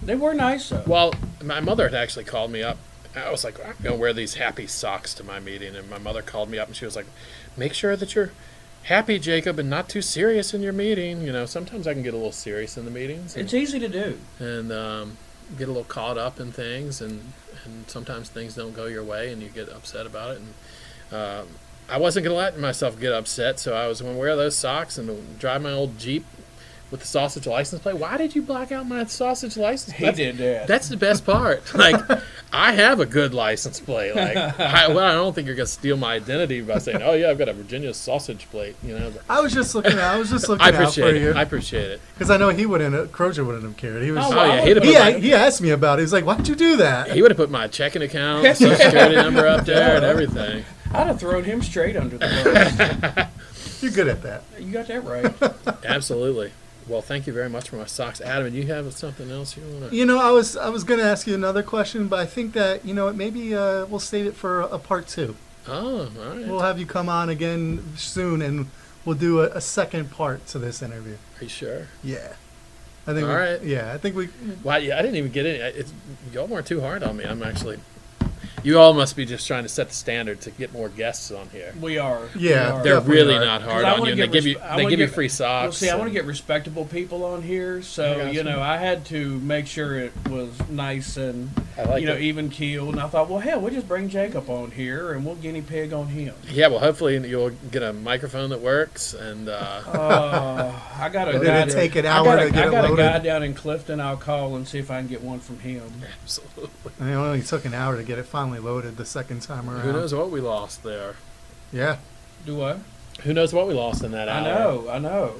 [SPEAKER 2] they were nice though.
[SPEAKER 4] Well, my mother had actually called me up. I was like, I'm going to wear these happy socks to my meeting. And my mother called me up and she was like, make sure that you're happy, Jacob, and not too serious in your meeting. You know, sometimes I can get a little serious in the meetings.
[SPEAKER 2] It's easy to do.
[SPEAKER 4] And get a little caught up in things. And sometimes things don't go your way and you get upset about it. And I wasn't going to let myself get upset. So I was going to wear those socks and drive my old Jeep with the sausage license plate. Why did you black out my sausage license plate?
[SPEAKER 2] He did that.
[SPEAKER 4] That's the best part. Like, I have a good license plate. Like, I don't think you're gonna steal my identity by saying, "Oh yeah, I've got a Virginia sausage plate." You know. But
[SPEAKER 1] I was just looking. I was just looking
[SPEAKER 4] I
[SPEAKER 1] out for
[SPEAKER 4] appreciate it.
[SPEAKER 1] you
[SPEAKER 4] I appreciate it.
[SPEAKER 1] because I know he wouldn't. Crozier wouldn't have cared. He was.
[SPEAKER 2] Oh,
[SPEAKER 4] Oh yeah, he'd have
[SPEAKER 1] he,
[SPEAKER 4] put my,
[SPEAKER 1] he asked me about it. He's like, "Why'd you do that?"
[SPEAKER 4] he would have put my checking account, social security number up there, and everything.
[SPEAKER 2] I'd have thrown him straight under the bus.
[SPEAKER 1] You're good at that.
[SPEAKER 2] You got that right.
[SPEAKER 4] Absolutely. Well, thank you very much for my socks, Adam. Do you have something else you want to?
[SPEAKER 1] You know, I was going to ask you another question, but I think that maybe we'll save it for a part 2.
[SPEAKER 4] Oh, all right.
[SPEAKER 1] We'll have you come on again soon, and we'll do a second part to this interview.
[SPEAKER 4] Are you sure?
[SPEAKER 1] Yeah. I think.
[SPEAKER 4] All right.
[SPEAKER 1] Yeah, I think we.
[SPEAKER 4] Well, yeah, I didn't even get it. Y'all weren't too hard on me. I'm actually. You all must be just trying to set the standard to get more guests on here.
[SPEAKER 2] We are.
[SPEAKER 1] Yeah,
[SPEAKER 2] we are.
[SPEAKER 4] They're
[SPEAKER 1] Definitely
[SPEAKER 4] really
[SPEAKER 1] are.
[SPEAKER 4] not hard
[SPEAKER 2] 'Cause I
[SPEAKER 4] on
[SPEAKER 2] wanna
[SPEAKER 4] you. And they
[SPEAKER 2] get
[SPEAKER 4] give you
[SPEAKER 2] res- I
[SPEAKER 4] they
[SPEAKER 2] wanna
[SPEAKER 4] give you
[SPEAKER 2] get-
[SPEAKER 4] free socks.
[SPEAKER 2] Well, see, I want to
[SPEAKER 4] and-
[SPEAKER 2] get respectable people on here,
[SPEAKER 4] I
[SPEAKER 2] so
[SPEAKER 4] got
[SPEAKER 2] you
[SPEAKER 4] you.
[SPEAKER 2] know, I had to make sure it was nice and
[SPEAKER 4] I like it.
[SPEAKER 2] even keeled. And I thought, well, hell, we'll just bring Jacob on here and we'll guinea pig on him.
[SPEAKER 4] Yeah, well, hopefully you'll get a microphone that works, and
[SPEAKER 2] I got a
[SPEAKER 1] Did
[SPEAKER 2] guy.
[SPEAKER 1] it take an
[SPEAKER 2] I
[SPEAKER 1] hour
[SPEAKER 2] got,
[SPEAKER 1] to get
[SPEAKER 2] I
[SPEAKER 1] it
[SPEAKER 2] got a
[SPEAKER 1] loaded?
[SPEAKER 2] guy down in Clifton. I'll call and see if I can get one from him.
[SPEAKER 4] absolutely.
[SPEAKER 1] It only took an hour to get it finally loaded the second time around.
[SPEAKER 4] Who knows what we lost there?
[SPEAKER 1] Yeah.
[SPEAKER 2] Do I?
[SPEAKER 4] Who knows what we lost in that hour?
[SPEAKER 2] I know.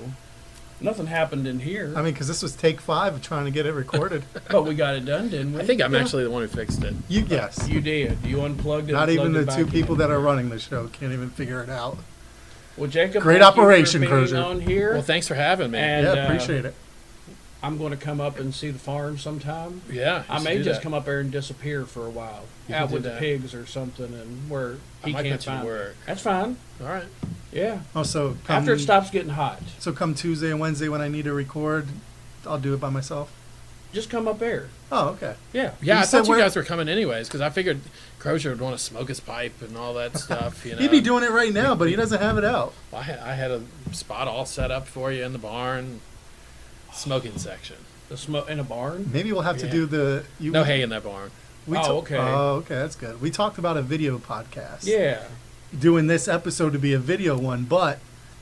[SPEAKER 2] Nothing happened in here,
[SPEAKER 1] I mean, because this was take 5 of trying to get it recorded.
[SPEAKER 2] but we got it done, didn't we?
[SPEAKER 4] I think I'm
[SPEAKER 1] Yeah.
[SPEAKER 4] actually the one who fixed it.
[SPEAKER 1] Yes.
[SPEAKER 2] You did. You unplugged it.
[SPEAKER 1] Not
[SPEAKER 2] and
[SPEAKER 1] even
[SPEAKER 2] plugged
[SPEAKER 1] the
[SPEAKER 2] it
[SPEAKER 1] two
[SPEAKER 2] back
[SPEAKER 1] people
[SPEAKER 2] in.
[SPEAKER 1] that are running the show can't even figure it out.
[SPEAKER 2] Well, Jacob,
[SPEAKER 1] Great
[SPEAKER 2] thank you for
[SPEAKER 1] operation,
[SPEAKER 2] being
[SPEAKER 1] Crozier.
[SPEAKER 2] on here.
[SPEAKER 4] Well, thanks for having me.
[SPEAKER 2] And,
[SPEAKER 1] Yeah, appreciate it.
[SPEAKER 2] I'm going to come up and see the farm sometime.
[SPEAKER 4] Yeah,
[SPEAKER 2] I
[SPEAKER 4] you
[SPEAKER 2] may
[SPEAKER 4] should do
[SPEAKER 2] just
[SPEAKER 4] that.
[SPEAKER 2] come up there and disappear for a while,
[SPEAKER 4] You
[SPEAKER 2] out
[SPEAKER 4] can do
[SPEAKER 2] with the
[SPEAKER 4] that.
[SPEAKER 2] pigs or something, and where
[SPEAKER 4] I
[SPEAKER 2] he
[SPEAKER 4] might
[SPEAKER 2] can't
[SPEAKER 4] put you to
[SPEAKER 2] find.
[SPEAKER 4] work.
[SPEAKER 2] That's fine.
[SPEAKER 4] All right.
[SPEAKER 2] Yeah.
[SPEAKER 1] Also,
[SPEAKER 2] After it stops getting hot,
[SPEAKER 1] So come Tuesday and Wednesday when I need to record, I'll do it by myself.
[SPEAKER 2] Just come up there.
[SPEAKER 5] Oh, okay.
[SPEAKER 2] Yeah.
[SPEAKER 4] Yeah,
[SPEAKER 5] You
[SPEAKER 4] I
[SPEAKER 5] said
[SPEAKER 4] thought you
[SPEAKER 5] where-
[SPEAKER 4] guys were coming anyways because I figured Crozier would want to smoke his pipe and all that stuff. You know,
[SPEAKER 5] He'd be doing it right now, but he doesn't have it out.
[SPEAKER 4] I had a spot all set up for you in the barn, smoking section.
[SPEAKER 2] The smoke in a barn.
[SPEAKER 5] Maybe we'll have to
[SPEAKER 4] Yeah.
[SPEAKER 5] do the. You,
[SPEAKER 4] No hay in that barn.
[SPEAKER 5] we
[SPEAKER 2] Oh,
[SPEAKER 5] ta-
[SPEAKER 2] okay.
[SPEAKER 5] Oh, okay, that's good. We talked about a video podcast.
[SPEAKER 2] Yeah.
[SPEAKER 5] Doing this episode to be a video one, but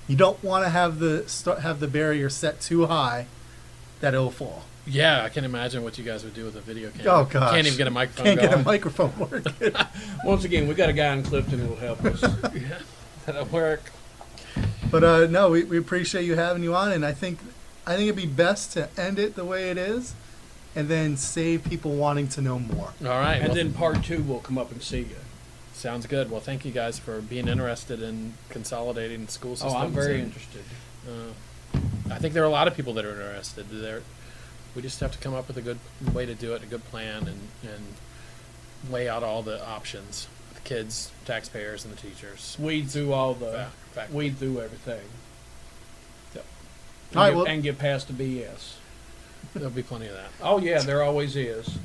[SPEAKER 5] you don't want to have the barrier set too high that it'll fall.
[SPEAKER 4] Yeah, I can imagine what you guys would do with a video camera.
[SPEAKER 5] Oh gosh.
[SPEAKER 4] Can't even get a microphone.
[SPEAKER 5] Can't get a
[SPEAKER 4] going.
[SPEAKER 5] microphone working.
[SPEAKER 2] Once again, we got a guy in Clifton who'll help us.
[SPEAKER 4] Yeah, that'll work.
[SPEAKER 5] But no, we appreciate you having you on, and I think it'd be best to end it the way it is, and then save people wanting to know more.
[SPEAKER 4] All right.
[SPEAKER 2] And
[SPEAKER 4] well,
[SPEAKER 2] then part 2, we'll come up and see you.
[SPEAKER 4] sounds good. Well, thank you guys for being interested in consolidating school systems.
[SPEAKER 2] Oh, I'm very
[SPEAKER 4] and,
[SPEAKER 2] interested.
[SPEAKER 4] I think there are a lot of people that are interested. We just have to come up with a good way to do it, a good plan, and lay out all the options. The kids, taxpayers, and the teachers.
[SPEAKER 2] Weed through all the,
[SPEAKER 4] Fact.
[SPEAKER 2] weed through everything.
[SPEAKER 4] Yep.
[SPEAKER 2] And,
[SPEAKER 5] All right,
[SPEAKER 2] get,
[SPEAKER 5] well-
[SPEAKER 2] and get past the BS.
[SPEAKER 4] There'll be plenty of that.
[SPEAKER 2] Oh yeah, there always is.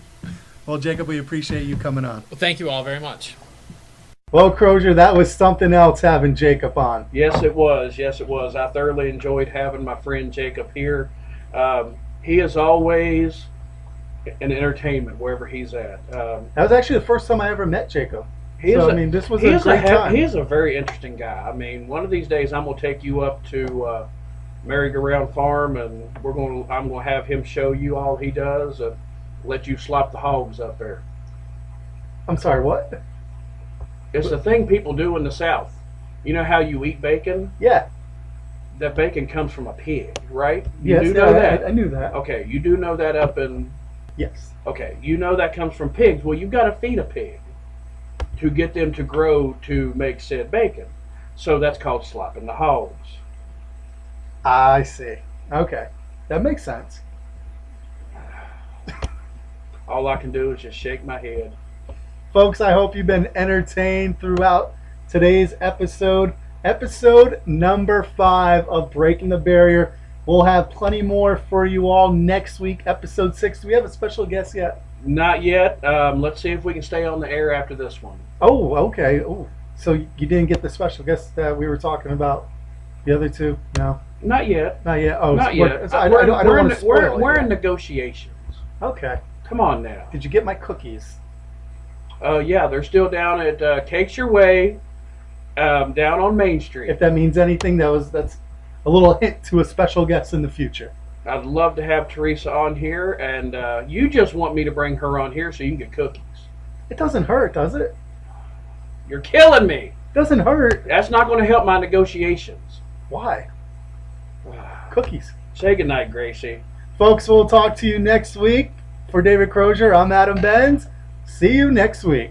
[SPEAKER 5] Well, Jacob, we appreciate you coming on.
[SPEAKER 4] Well, thank you all very much.
[SPEAKER 1] Well, Crozier, that was something else having Jacob on.
[SPEAKER 2] Yes, it was. Yes, it was. I thoroughly enjoyed having my friend Jacob here. He is always an entertainment wherever he's at.
[SPEAKER 1] That was actually the first time I ever met Jacob.
[SPEAKER 2] He
[SPEAKER 1] So,
[SPEAKER 2] is
[SPEAKER 1] I mean, this was
[SPEAKER 2] he
[SPEAKER 1] a
[SPEAKER 2] is
[SPEAKER 1] great time.
[SPEAKER 2] He is a very interesting guy. I mean, one of these days I'm gonna take you up to Merry-Go-Round Farm, and I'm gonna have him show you all he does, and let you slop the hogs up there.
[SPEAKER 1] I'm sorry, what?
[SPEAKER 2] It's the thing people do in the South. You know how you eat bacon?
[SPEAKER 1] Yeah.
[SPEAKER 2] That bacon comes from a pig, right? You
[SPEAKER 1] Yes,
[SPEAKER 2] do
[SPEAKER 1] yeah,
[SPEAKER 2] know that.
[SPEAKER 1] I knew that.
[SPEAKER 2] Okay, you do know that up in.
[SPEAKER 1] Yes.
[SPEAKER 2] Okay, you know that comes from pigs. Well, you've got to feed a pig to get them to grow to make said bacon. So that's called slopping the hogs.
[SPEAKER 1] I see. Okay. That makes sense.
[SPEAKER 2] All I can do is just shake my head.
[SPEAKER 1] Folks, I hope you've been entertained throughout today's episode. Episode number 5 of Breaking the Barrier. We'll have plenty more for you all next week. Episode 6. Do we have a special guest yet?
[SPEAKER 2] Not yet. Let's see if we can stay on the air after this one.
[SPEAKER 1] Oh, okay. Oh, so you didn't get the special guest that we were talking about? The other two? No,
[SPEAKER 2] Not yet.
[SPEAKER 1] not yet. Oh,
[SPEAKER 2] Not
[SPEAKER 1] we're-
[SPEAKER 2] yet.
[SPEAKER 1] I don't want to spoil it
[SPEAKER 2] We're
[SPEAKER 1] yet.
[SPEAKER 2] in negotiations.
[SPEAKER 1] Okay.
[SPEAKER 2] Come on now.
[SPEAKER 1] Did you get my cookies?
[SPEAKER 2] Yeah, they're still down at Cakes Your Way, down on Main Street.
[SPEAKER 1] If that means anything, that's a little hint to a special guest in the future.
[SPEAKER 2] I'd love to have Teresa on here, and you just want me to bring her on here so you can get cookies.
[SPEAKER 1] It doesn't hurt, does it?
[SPEAKER 2] You're killing me.
[SPEAKER 1] Doesn't hurt.
[SPEAKER 2] That's not going to help my negotiations.
[SPEAKER 1] Why? Cookies.
[SPEAKER 2] Say goodnight, Gracie.
[SPEAKER 1] Folks, we'll talk to you next week. For David Crozier, I'm Adam Benz. See you next week.